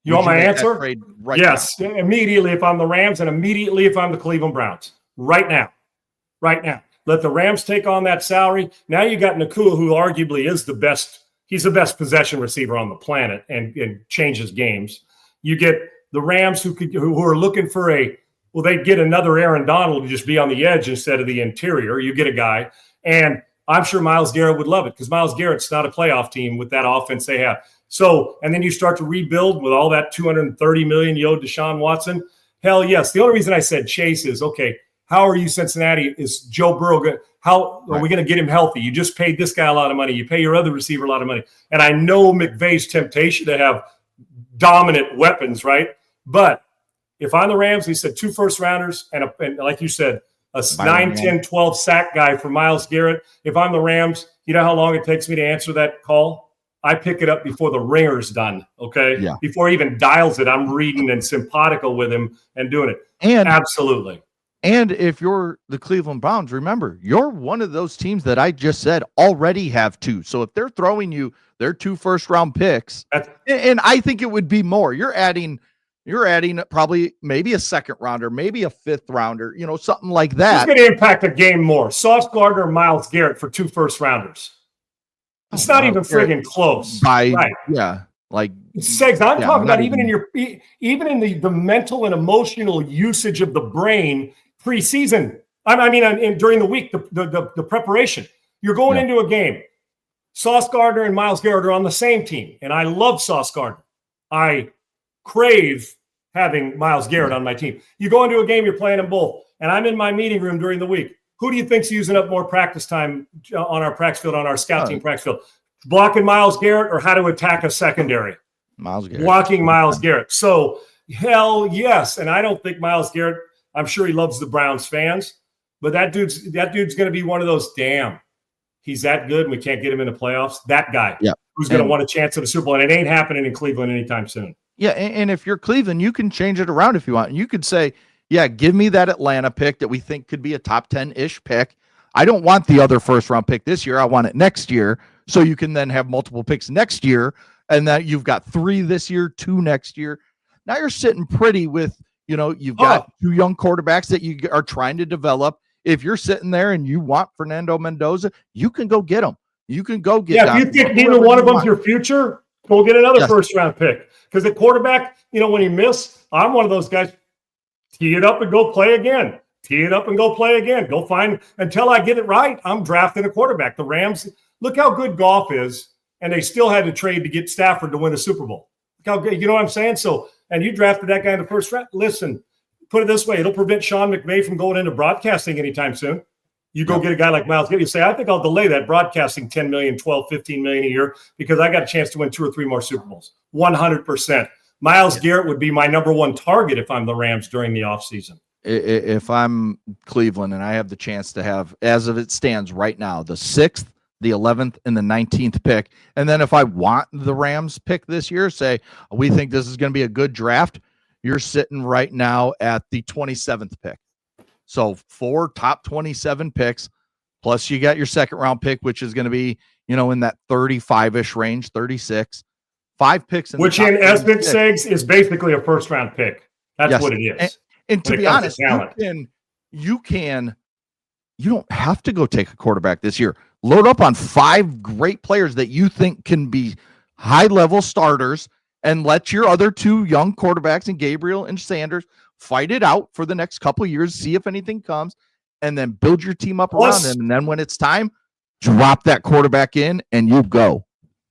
You want my answer? Right yes. Now? Immediately if I'm the Rams and immediately if I'm the Cleveland Browns. Right now. Let the Rams take on that salary. Now you got Nakua, who arguably is the best. He's the best possession receiver on the planet and changes games. You get the Rams who are looking for they'd get another Aaron Donald to just be on the edge instead of the interior. You get a guy. And I'm sure Myles Garrett would love it because Myles Garrett's not a playoff team with that offense they have. So, and then you start to rebuild with all that $230 million you owe Deshaun Watson. Hell yes. The only reason I said Chase is, okay, how are you, Cincinnati? Is Joe Burrow good? How are we going to get him healthy? You just paid this guy a lot of money. You pay your other receiver a lot of money. And I know McVay's temptation to have dominant weapons, right? But if I'm the Rams, he said 2 first-rounders and like you said, a 9, 10, 12 sack guy for Myles Garrett. If I'm the Rams, you know how long it takes me to answer that call? I pick it up before the ringer's done. Okay. Yeah. Before he even dials it, I'm reading and simpatico with him and doing it. And absolutely. And if you're the Cleveland Browns, remember, you're one of those teams that I just said already have 2. So if they're throwing you their 2 first-round picks, and I think it would be more, you're adding probably maybe a second rounder, maybe a 5th rounder, something like that. Who's going to impact a game more, Sauce Gardner or Myles Garrett for 2 first-rounders? It's not even friggin' close. Yeah. Like Segs, I'm talking about even in the mental and emotional usage of the brain preseason. I mean, during the week, the preparation. You're going into a game. Sauce Gardner and Myles Garrett are on the same team, and I love Sauce Gardner. I crave having Myles Garrett on my team. You go into a game, you're playing them both, and I'm in my meeting room during the week. Who do you think's using up more practice time on our practice field, on our scout team practice field? Blocking Myles Garrett or how to attack a secondary? Myles Garrett. Blocking Myles Garrett. So, hell yes. And I don't think Myles Garrett, I'm sure he loves the Browns fans, but that dude's going to be one of those, damn, he's that good and we can't get him in the playoffs. That guy who's going to want a chance at a Super Bowl. And it ain't happening in Cleveland anytime soon. Yeah, and if you're Cleveland, you can change it around if you want. You could say, yeah, give me that Atlanta pick that we think could be a top 10-ish pick. I don't want the other first-round pick this year. I want it next year. So you can then have multiple picks next year, and that you've got 3 this year, 2 next year. Now you're sitting pretty with, you've got 2 young quarterbacks that you are trying to develop. If you're sitting there and you want Fernando Mendoza, you can go get him. You can go get him. Yeah, if you think neither one of them's your future, go get another first-round pick. Because the quarterback, when you miss, I'm one of those guys, tee it up and go play again. Tee it up and go play again. Go find, until I get it right, I'm drafting a quarterback. The Rams, look how good Goff is, and they still had to trade to get Stafford to win a Super Bowl. Look how good, you know what I'm saying? So, and you drafted that guy in the first round. Listen, put it this way, it'll prevent Sean McVay from going into broadcasting anytime soon. You go get a guy like Myles Garrett, you say, I think I'll delay that broadcasting 10 million, 12, 15 million a year because I got a chance to win 2 or 3 more Super Bowls. 100%. Myles Garrett would be my number 1 target if I'm the Rams during the offseason. If I'm Cleveland and I have the chance to have, as of it stands right now, the 6th, the 11th, and the 19th pick, and then if I want the Rams pick this year, say, we think this is going to be a good draft, you're sitting right now at the 27th pick. So 4 top 27 picks, plus you got your second round pick, which is going to be, in that 35-ish range, 36. 5 picks. Which in essence, Segs, is basically a first round pick. That's what it is. And to be honest, you don't have to go take a quarterback this year. Load up on 5 great players that you think can be high-level starters and let your other 2 young quarterbacks and Gabriel and Sanders fight it out for the next couple of years, see if anything comes, and then build your team up around them. And then when it's time, drop that quarterback in and you go.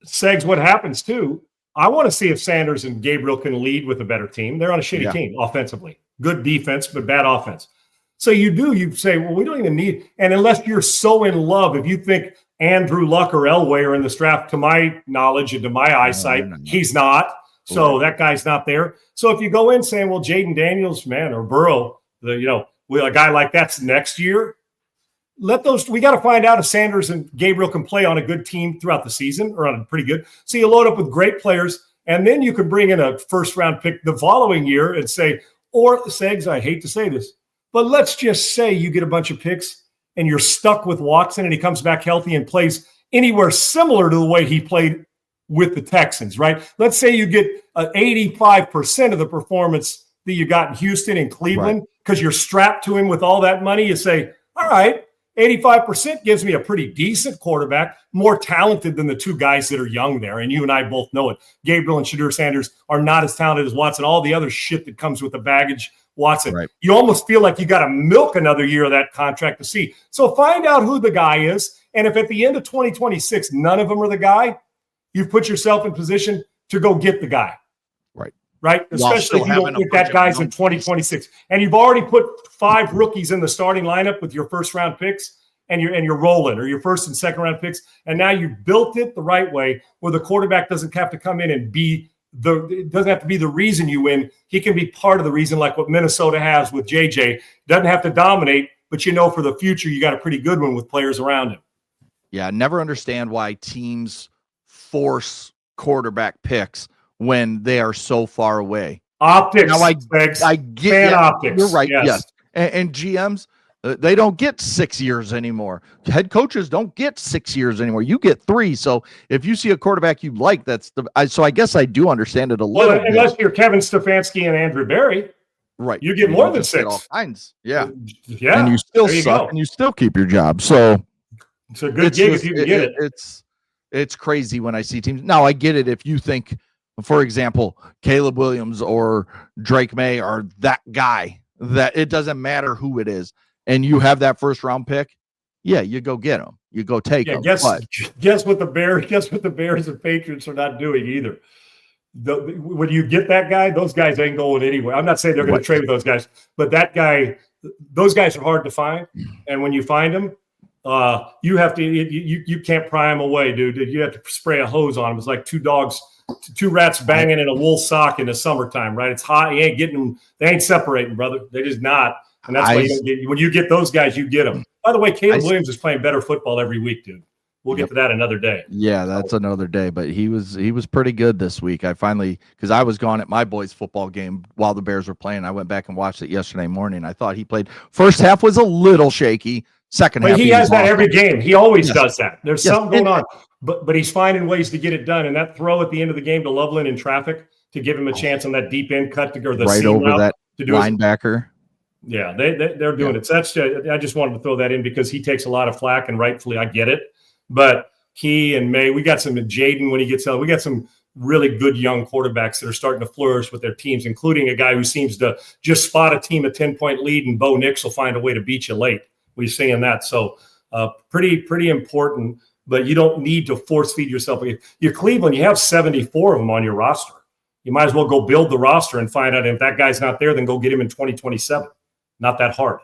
Segs, what happens too, I want to see if Sanders and Gabriel can lead with a better team. They're on a shitty team offensively. Good defense, but bad offense. So you say, well, we don't even need, and unless you're so in love, if you think Andrew Luck or Elway are in this draft, to my knowledge and to my eyesight, he's not. So that guy's not there. So if you go in saying, well, Jaden Daniels, or Burrow, a guy like that's next year, we got to find out if Sanders and Gabriel can play on a good team throughout the season or on a pretty good. So you load up with great players, and then you can bring in a first-round pick the following year and say, or Segs, I hate to say this, but let's just say you get a bunch of picks and you're stuck with Watson and he comes back healthy and plays anywhere similar to the way he played with the Texans, right? Let's say you get 85% of the performance that you got in Houston and Cleveland because you're strapped to him with all that money. You say, all right, 85% gives me a pretty decent quarterback, more talented than the 2 guys that are young there. And you and I both know it. Gabriel and Shadur Sanders are not as talented as Watson. All the other shit that comes with the baggage, Watson. Right. You almost feel like you got to milk another year of that contract to see. So find out who the guy is. And if at the end of 2026, none of them are the guy, you've put yourself in position to go get the guy. Right? Especially if you don't get that guy's in 2026. And you've already put 5 rookies in the starting lineup with your first-round picks and you're rolling, or your first and second-round picks. And now you've built it the right way where the quarterback doesn't have to come in and it doesn't have to be the reason you win. He can be part of the reason, like what Minnesota has with JJ. Doesn't have to dominate, but for the future, you got a pretty good one with players around him. Yeah, I never understand why teams force quarterback picks when they are so far away. Optics. Now I get optics. You're right. Yes. And GMs, they don't get 6 years anymore. Head coaches don't get 6 years anymore. You get 3. So if you see a quarterback you like, so I guess I do understand it a little bit. Unless you're Kevin Stefanski and Andrew Berry. Right. You get more than 6. All kinds. Yeah. Yeah. And you still suck and you still keep your job. So it's a good gig if you can get it. It's crazy when I see teams. Now I get it if you think, for example, Caleb Williams or Drake May are that guy that it doesn't matter who it is, and you have that first round pick. Yeah, you go get them. You go take them. Guess what the Bears and Patriots are not doing either. When you get that guy, those guys ain't going anywhere. I'm not saying they're going to trade with those guys, but those guys are hard to find. And when you find them, you have to you can't pry them away, dude. You have to spray a hose on them. It's like two rats banging in a wool sock in the summertime, right? It's hot. You ain't getting them. They ain't separating, brother. They just not. And that's why when you get those guys, you get them. By the way, Caleb Williams is playing better football every week, dude. We'll get to that another day. Yeah, that's another day. But he was pretty good this week. I finally, because I was gone at my boys' football game while the Bears were playing. I went back and watched it yesterday morning. I thought he played. First half was a little shaky. Second half, he has that every game. He always does that. There's something going on. But he's finding ways to get it done. And that throw at the end of the game to Loveland in traffic to give him a chance on that deep end cut or the right over that to do linebacker. Yeah, they're doing it. So I just wanted to throw that in because he takes a lot of flack, and rightfully I get it. But he and May, we got some Jaden when he gets out. We got some really good young quarterbacks that are starting to flourish with their teams, including a guy who seems to just spot a team a 10-point lead, and Bo Nix will find a way to beat you late. We're seeing that. So pretty important, but you don't need to force feed yourself. You're Cleveland, you have 74 of them on your roster. You might as well go build the roster and find out if that guy's not there, then go get him in 2027. Not that hard.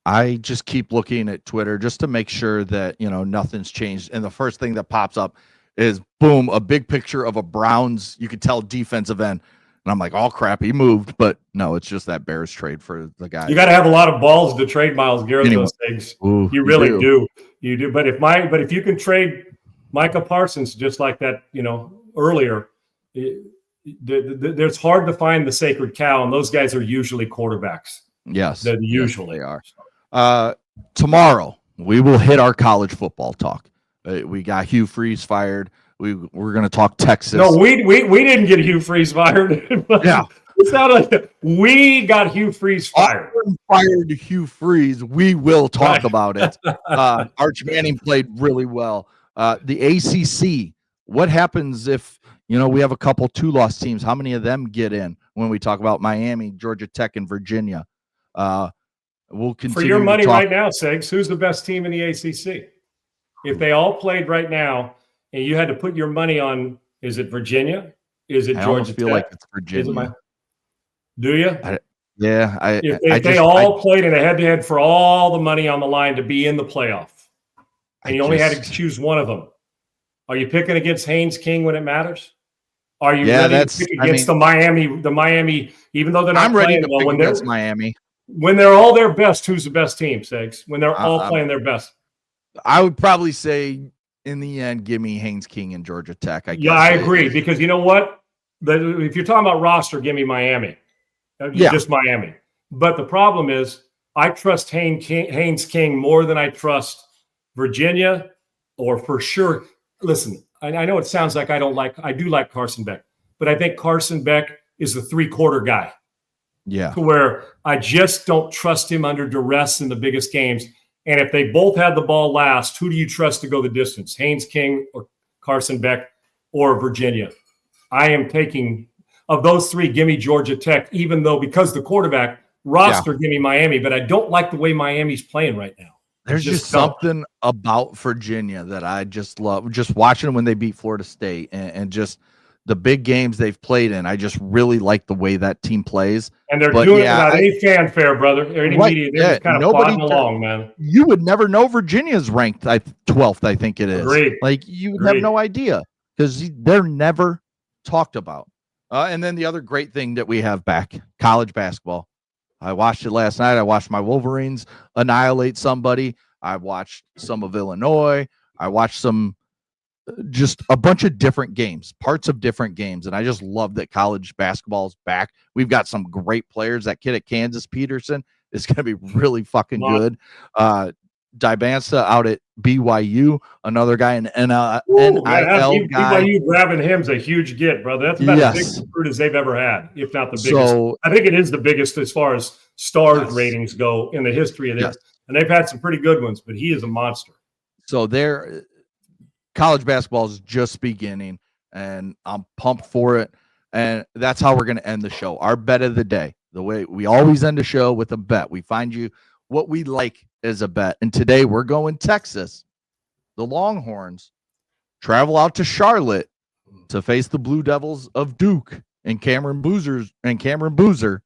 I just keep looking at Twitter just to make sure that, nothing's changed. And the first thing that pops up is, boom, a big picture of a Browns, you could tell, defensive end. And I'm like, oh, crap, he moved. But no, it's just that Bears trade for the guy. You got to have a lot of balls to trade Myles Garrett those things. Ooh, you really do. You do. But if you can trade Micah Parsons just like that, earlier, there's hard to find the sacred cow, and those guys are usually quarterbacks. Yes. They usually are. Tomorrow, we will hit our college football talk. We got Hugh Freeze fired. We're going to talk Texas. No, we didn't get Hugh Freeze fired. Yeah. It sounded like that. We got Hugh Freeze fired. Fired Hugh Freeze. We will talk about it. Arch Manning played really well. The ACC, what happens if, we have a couple 2-loss teams? How many of them get in when we talk about Miami, Georgia Tech, and Virginia? We'll continue for your money right now, Segs. Who's the best team in the ACC? If they all played right now, and you had to put your money on, is it Virginia? Is it Georgia Tech? I feel like it's Virginia. Do you? If they all played in a head-to-head for all the money on the line to be in the playoff, and you only had to choose one of them, are you picking against Haynes King when it matters? Are you ready to pick against the Miami, even though they're not playing well? When they're Miami. When they're all their best, who's the best team, Segs? When they're all playing their best. I would probably say, in the end, give me Haynes King and Georgia Tech. I agree, because you know what? If you're talking about roster, give me Miami. Just Miami. But the problem is, I trust Haynes King more than I trust Virginia, or for sure. Listen, I know it sounds like I do like Carson Beck, but I think Carson Beck is the 3-quarter guy. Yeah. To where I just don't trust him under duress in the biggest games. And if they both had the ball last, who do you trust to go the distance? Haynes King or Carson Beck or Virginia? I am taking, of those 3, give me Georgia Tech, even though because the quarterback roster, give me Miami. But I don't like the way Miami's playing right now. There's just something about Virginia that I just love. Just watching them when they beat Florida State and just the big games they've played in. I just really like the way that team plays. And they're doing it without any fanfare, brother. Or any media. They're just kind of plodding along, man. You would never know Virginia's ranked 12th, I think it is. Agreed. Like, you would have no idea because they're never talked about. And then the other great thing that we have back, college basketball. I watched it last night. I watched my Wolverines annihilate somebody. I watched some of Illinois. I watched some just a bunch of different games, parts of different games. And I just love that college basketball is back. We've got some great players. That kid at Kansas, Peterson, is going to be really fucking good. Dybansa out at BYU, another guy in NIL guy. BYU grabbing him's a huge get, brother. That's about as big recruit as they've ever had, if not the biggest. So, I think it is the biggest as far as stars ratings go in the history of this. And they've had some pretty good ones, but he is a monster. So college basketball is just beginning, and I'm pumped for it. And that's how we're going to end the show. Our bet of the day, the way we always end a show with a bet. We find you what we like as a bet. And today we're going Texas. The Longhorns travel out to Charlotte to face the Blue Devils of Duke and Cameron Boozer,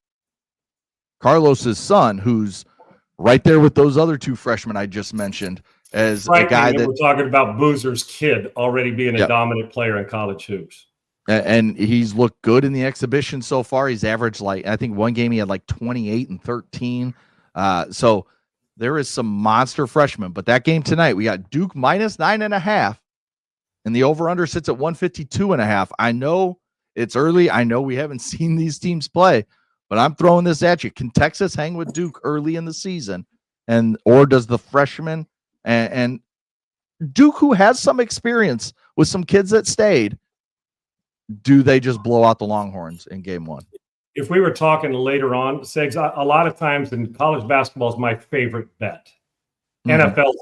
Carlos's son, who's right there with those other two freshmen I just mentioned, as a guy that we're talking about. Boozer's kid already being a dominant player in college hoops. And he's looked good in the exhibition so far. He's averaged, like, I think one game he had like 28 and 13. So there is some monster freshmen. But that game tonight, we got Duke minus 9.5, and the over-under sits at 152.5. I know it's early. I know we haven't seen these teams play, but I'm throwing this at you. Can Texas hang with Duke early in the season? Or does the freshman and Duke, who has some experience with some kids that stayed, do they just blow out the Longhorns in game one? If we were talking later on, Segs, a lot of times in college basketball is my favorite bet. NFL,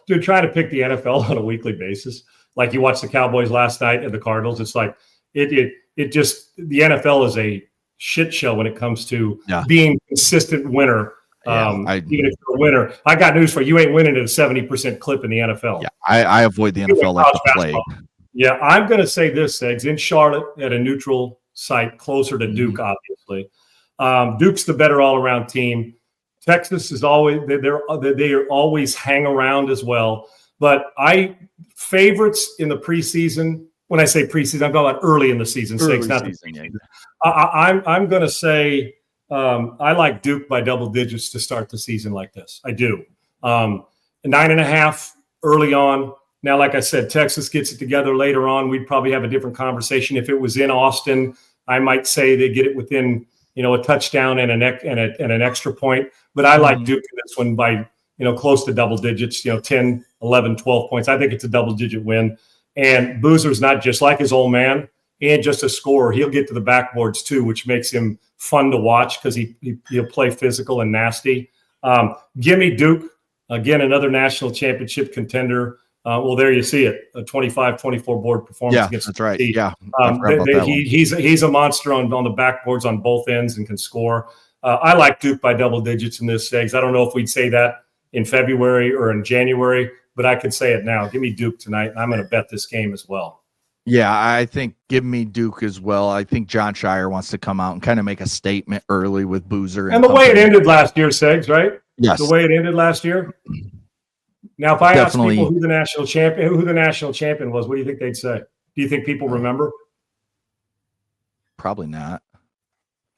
dude, try to pick the NFL on a weekly basis. Like you watched the Cowboys last night and the Cardinals. It's like it just, the NFL is a shit show when it comes to being consistent winner. Even if you're a winner, I got news for you. You ain't winning at a 70% clip in the NFL. Yeah, I avoid the NFL like the plague. Yeah, I'm going to say this, Segs, in Charlotte at a neutral site closer to Duke, obviously. Duke's the better all-around team. Texas is always they are always hang around as well. But favorites in the preseason. When I say preseason, I'm talking about early in the season. I'm going to say I like Duke by double digits to start the season like this. I do. 9.5 early on. Now, like I said, Texas gets it together later on. We'd probably have a different conversation. If it was in Austin, I might say they get it within, a touchdown and an extra point. But I like Duke in this one by, close to double digits, 10, 11, 12 points. I think it's a double-digit win. And Boozer's not just like his old man and just a scorer. He'll get to the backboards too, which makes him fun to watch because he'll play physical and nasty. Give me Duke. Again, another national championship contender. Well, there you see it, a 25-24 board performance against that's right. Yeah, he's a monster on the backboards on both ends and can score. I like Duke by double digits in this Segs. I don't know if we'd say that in February or in January, but I could say it now. Give me Duke tonight, and I'm going to bet this game as well. Yeah, I think give me Duke as well. I think John Shire wants to come out and kind of make a statement early with Boozer. And the way it ended last year, Segs, right? Yes. The way it ended last year. Now, if I ask people who the national champion was, what do you think they'd say? Do you think people remember? Probably not.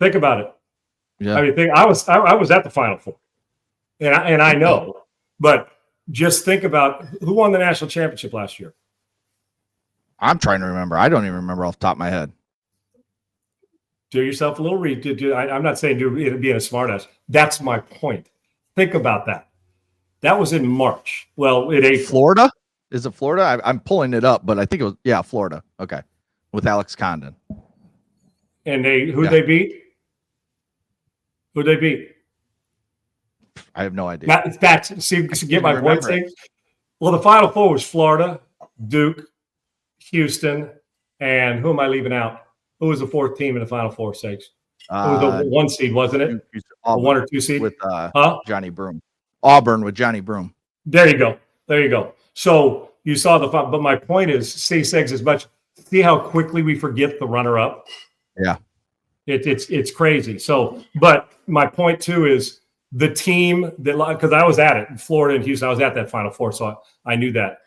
Think about it. Yeah. I mean, I was at the Final Four, and I know, but just think about who won the national championship last year. I'm trying to remember. I don't even remember off the top of my head. Do yourself a little read. I'm not saying being a smartass. That's my point. Think about that. That was in March. Well, in April. Florida? Is it Florida? I'm pulling it up, but I think it was, Florida. Okay. With Alex Condon. And who'd they beat? Who'd they beat? I have no idea. Get my point. Well, the Final Four was Florida, Duke, Houston, and who am I leaving out? Who was the fourth team in the Final Four, Sakes? It was the 1 seed, wasn't it? Auburn, 1 or 2 seed? With Johnny Broome. Auburn with Johnny Broome. There you go. So you saw but my point is, Segs, as much. See how quickly we forget the runner-up. Yeah, it's crazy. So, but my point too is the team that, because I was at it in Florida and Houston, I was at that Final Four, so I knew that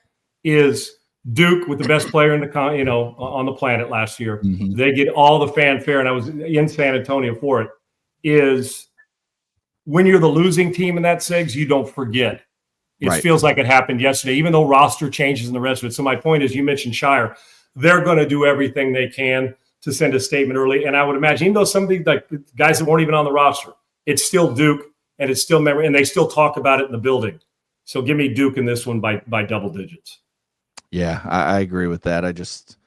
is Duke with the best player in the on the planet last year. Mm-hmm. They get all the fanfare, and I was in San Antonio for it. Is when you're the losing team in that Segs, you don't forget It feels like it happened yesterday, even though roster changes and the rest of it. So my point is, you mentioned Shire. They're going to do everything they can to send a statement early. And I would imagine, even though some of the guys that weren't even on the roster, it's still Duke and it's still memory, and they still talk about it in the building. So give me Duke in this one by double digits. Yeah, I agree with that. I just,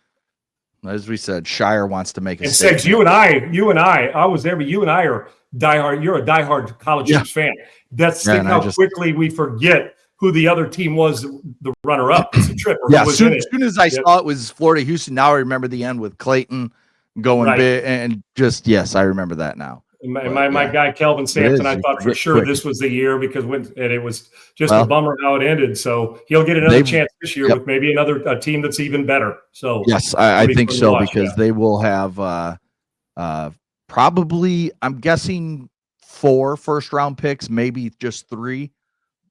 as we said, Shire wants to make a statement. Six, you and I was there, but you and I are diehard. You're a diehard college hoops fan. Think how quickly we forget who the other team was, the runner-up. It's a trip. As soon as I saw it was Florida Houston, now I remember the end with Clayton going big, and just I remember that now. My guy Kelvin Sampson, I thought for sure this was the year, because it was just a bummer how it ended. So he'll get another chance this year with maybe a team that's even better. So yes, I think so, because they will have probably, I'm guessing, 4 first-round picks, maybe just 3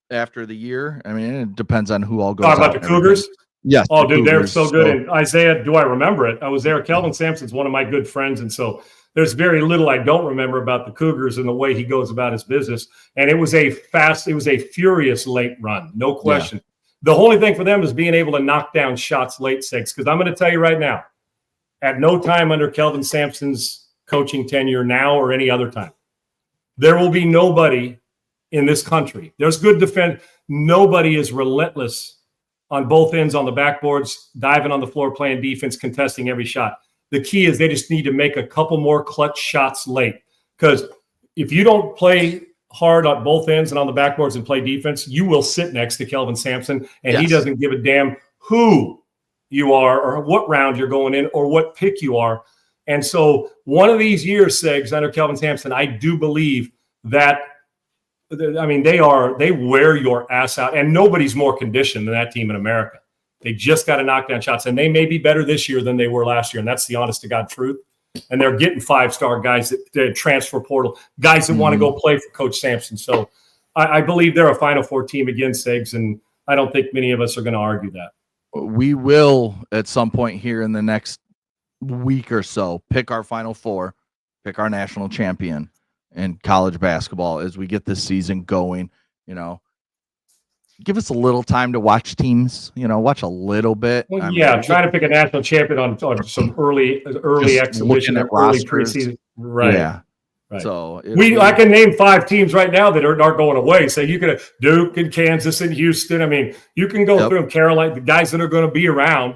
after the year. I mean, it depends on who all goes. Talking about the Cougars? Yes. Oh, dude, they're so good. And Isaiah, do I remember it? I was there. Kelvin Sampson's one of my good friends, and so there's very little I don't remember about the Cougars and the way he goes about his business. And it was a furious late run, no question. The only thing for them is being able to knock down shots late, Six, because I'm going to tell you right now, at no time under Kelvin Sampson's coaching tenure now or any other time, there will be nobody in this country. There's good defense. Nobody is relentless on both ends on the backboards, diving on the floor, playing defense, contesting every shot. The key is they just need to make a couple more clutch shots late. Because if you don't play hard on both ends and on the backboards and play defense, you will sit next to Kelvin Sampson, and he doesn't give a damn who you are or what round you're going in or what pick you are. And so one of these years, Segs, under Kelvin Sampson, I do believe that, I mean, they wear your ass out, and nobody's more conditioned than that team in America. They just got to knock down shots, and they may be better this year than they were last year, and that's the honest to God truth. And they're getting 5-star guys that transfer portal, guys that want to go play for Coach Sampson. So I believe they're a Final Four team again, Segs, and I don't think many of us are going to argue that. We will, at some point here in the next week or so, pick our Final Four, pick our national champion in college basketball as we get this season going. Give us a little time to watch teams, watch a little bit. Well, trying to pick a national champion on some early exhibition, early preseason. Right. Yeah. Right. So I can name 5 teams right now that aren't going away. So you could Duke and Kansas and Houston. I mean, you can go through them, Carolina, the guys that are going to be around,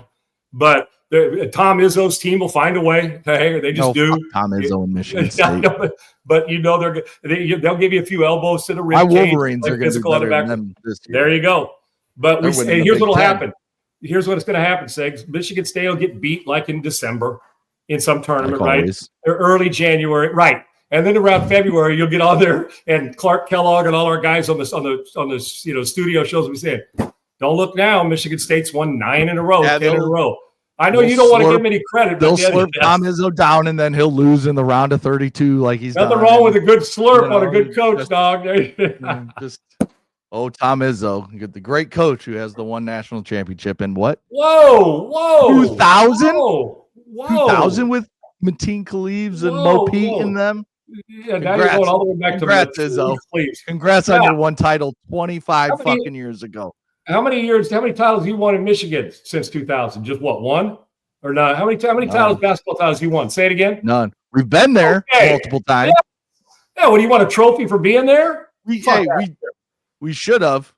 but Tom Izzo's team will find a way to hang. They just do. Tom Izzo and Michigan State. But they'll give you a few elbows to the rib. My Wolverines are going to be better than them this year. There you go. But here's what'll happen. Here's what's going to happen, Segs. Michigan State will get beat like in December in some tournament, right? Or early January, right? And then around February, you'll get on there, and Clark Kellogg and all our guys on the studio shows will be saying, "Don't look now. Michigan State's won 9 in a row, 10 in a row." I know you don't want to give him any credit. They'll slurp Tom Izzo down, and then he'll lose in the round of 32 like he's nothing wrong with a good slurp on a good coach, dog. Tom Izzo, the great coach who has the one national championship in what? Whoa. 2000? Whoa. 2000 with Mateen Khalibs and Mo Pete in them? Yeah, now you're going all the way back Congrats, to Izzo. Please. Congrats on your one title 25 fucking years ago. How many titles have you won in Michigan since 2000? Just what, one? Or not? How many basketball titles have you won? Say it again. None. We've been there multiple times. Yeah. What, do you want a trophy for being there? We should have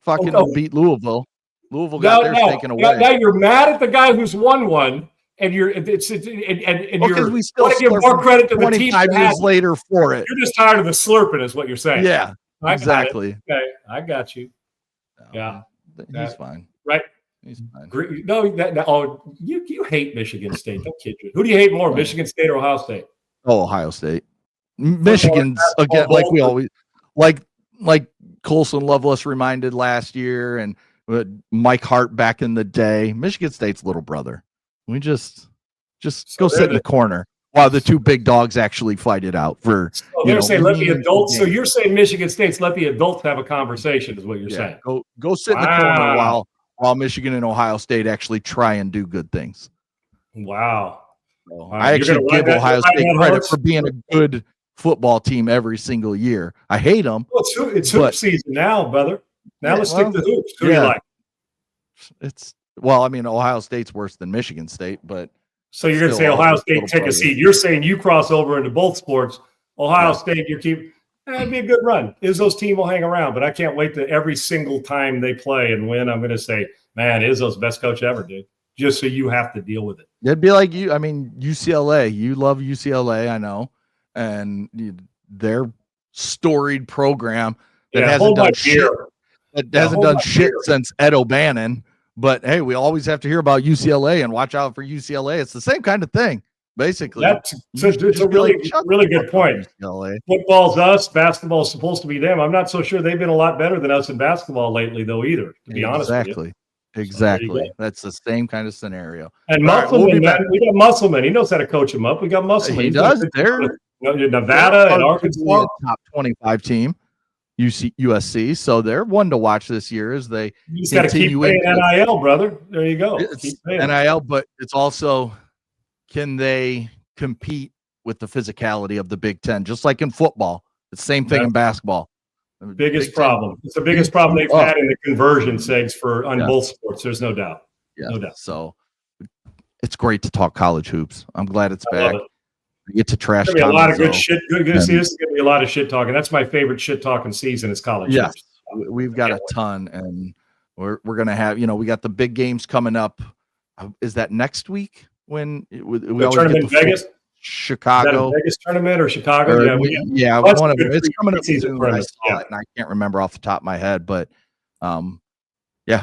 fucking beat Louisville. Louisville got theirs taken away. Now you're mad at the guy who's won one, and you're we still want to give more credit to the team 25 years later for it. You're just tired of the slurping, is what you're saying. Yeah, exactly. Okay, I got you. Yeah, he's fine. Right? He's fine. You hate Michigan State. Don't kid you. Who do you hate more, Michigan State or Ohio State? Oh, Ohio State. Michigan's again, like we always like Colson Loveless reminded last year, and Mike Hart back in the day. Michigan State's little brother. We just go sit in the corner while the 2 big dogs actually fight it out. For they're saying let the adults. So you're saying Michigan State's let the adults have a conversation, is what you're saying. Go sit in the corner while Michigan and Ohio State actually try and do good things. Wow. I actually give Ohio State credit for being a good football team every single year. I hate them. Well, it's hoop season now, brother. Now let's stick to hoops. Who do you like? I mean, Ohio State's worse than Michigan State, but so you're going to say Ohio State, take a seat. You're saying you cross over into both sports. Ohio State, you keep. It'd be a good run. Izzo's team will hang around, but I can't wait to every single time they play and win. I'm going to say, man, Izzo's best coach ever, dude. Just so you have to deal with it. It'd be like UCLA. You love UCLA, I know, and their storied program that hasn't done shit. That hasn't done shit since Ed O'Bannon. But hey, we always have to hear about UCLA and watch out for UCLA. It's the same kind of thing, basically. It's a really good point. UCLA. Football's us, basketball's supposed to be them. I'm not so sure they've been a lot better than us in basketball lately, though, either, to be honest with you. Exactly. So that's the same kind of scenario. And Musselman, we got Musselman. He knows how to coach him up. We got Musselman. He does. They're Nevada and Arkansas. Top 25 team. USC, so they're one to watch this year as they you just got to keep paying NIL, brother. There you go. It's NIL, but it's also, can they compete with the physicality of the Big Ten, just like in football? It's the same thing in basketball. Biggest problem. It's the biggest problem they've had in the conversion segs on both sports. There's no doubt. Yeah. No doubt. So it's great to talk college hoops. I'm glad it's back. We get to trash. There's gonna be a lot of good shit. Good to see. This is gonna be a lot of shit talking. That's my favorite shit talking season is college. Yes, we've got a ton, and we're gonna have. We got the big games coming up. Is that next week when we tournament in Vegas? Chicago Vegas tournament or Chicago? One of them. It's coming up soon. I saw it, and I can't remember off the top of my head, but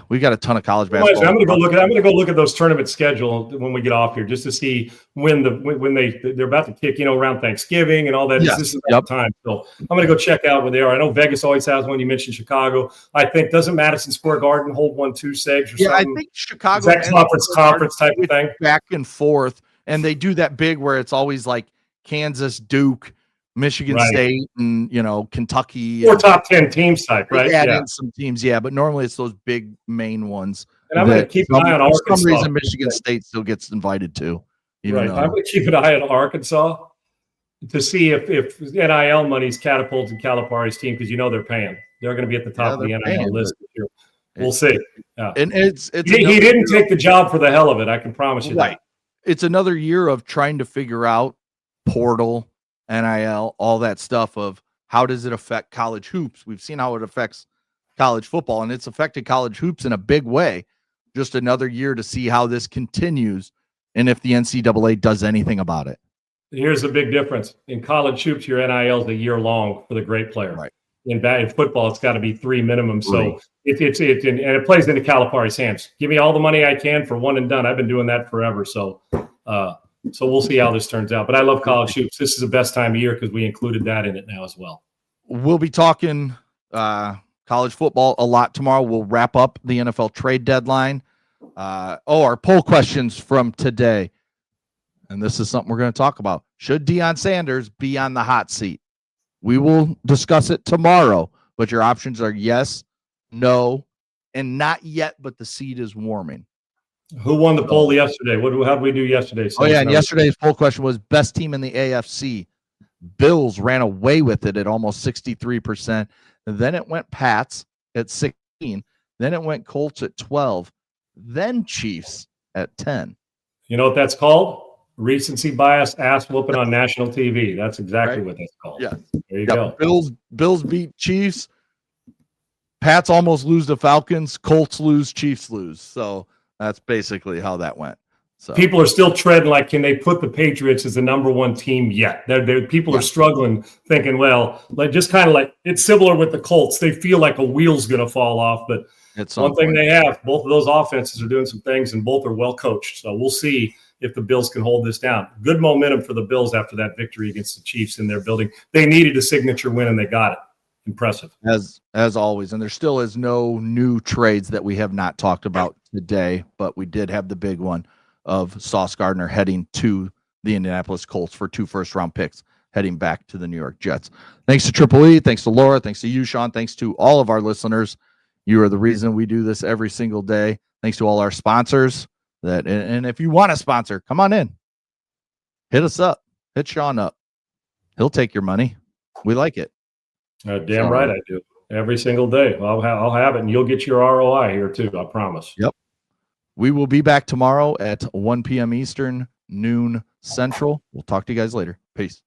we got a ton of college basketball. I'm gonna go look at those tournament schedule when we get off here, just to see when they're about to kick, around Thanksgiving and all that. This is the time. So I'm gonna go check out where they are. I know Vegas always has one. You mentioned Chicago. I think doesn't Madison Square Garden hold 1-2 segs or something? I think Chicago. Is that conference type of thing, back and forth, and they do that big where it's always like Kansas, Duke, Michigan State, and Kentucky. Or top 10 teams type, right? Add in some teams, but normally it's those big main ones. And I'm going to keep an eye on Arkansas. For some reason, Michigan State still gets invited too. I'm going to keep an eye on Arkansas to see if NIL money's catapulted Calipari's team, because they're paying. They're going to be at the top of the NIL list this year. We'll see. Yeah. And he didn't take the job for the hell of it. I can promise you that. It's another year of trying to figure out portal, NIL, all that stuff of how does it affect college hoops. We've seen how it affects college football, and it's affected college hoops in a big way. Just another year to see how this continues and if the NCAA does anything about it. Here's the big difference. In college hoops, your NIL is a year long for the great player. Right. In football, it's got to be 3 minimum. So it plays into Calipari's hands. Give me all the money I can for one and done. I've been doing that forever. So we'll see how this turns out. But I love college hoops. This is the best time of year because we included that in it now as well. We'll be talking college football a lot tomorrow. We'll wrap up the NFL trade deadline. Our poll questions from today. And this is something we're going to talk about. Should Deion Sanders be on the hot seat? We will discuss it tomorrow, but your options are yes, no, and not yet, but the seat is warming. Who won the poll yesterday? How did we do yesterday? And yesterday's poll question was best team in the AFC. Bills ran away with it at almost 63%. Then it went Pats at 16. Then it went Colts at 12. Then Chiefs at 10. You know what that's called? Recency bias ass whooping on national TV. That's exactly what that's called. Yeah. There you go. Bills beat Chiefs. Pats almost lose to Falcons. Colts lose. Chiefs lose. So that's basically how that went. So people are still treading like, can they put the Patriots as the number one team yet? People are struggling, thinking, well, just kind of like it's similar with the Colts. They feel like a wheel's going to fall off, but one thing they have, both of those offenses are doing some things, and both are well coached. So we'll see if the Bills can hold this down. Good momentum for the Bills after that victory against the Chiefs in their building. They needed a signature win, and they got it. Impressive. As always. And there still is no new trades that we have not talked about today, but we did have the big one of Sauce Gardner heading to the Indianapolis Colts for 2 first-round picks, heading back to the New York Jets. Thanks to Triple E. Thanks to Laura. Thanks to you, Sean. Thanks to all of our listeners. You are the reason we do this every single day. Thanks to all our sponsors. And if you want to sponsor, come on in. Hit us up. Hit Sean up. He'll take your money. We like it. Damn right I do. Every single day. I'll have it, and you'll get your ROI here too. I promise. Yep. We will be back tomorrow at 1 p.m. Eastern, noon Central. We'll talk to you guys later. Peace.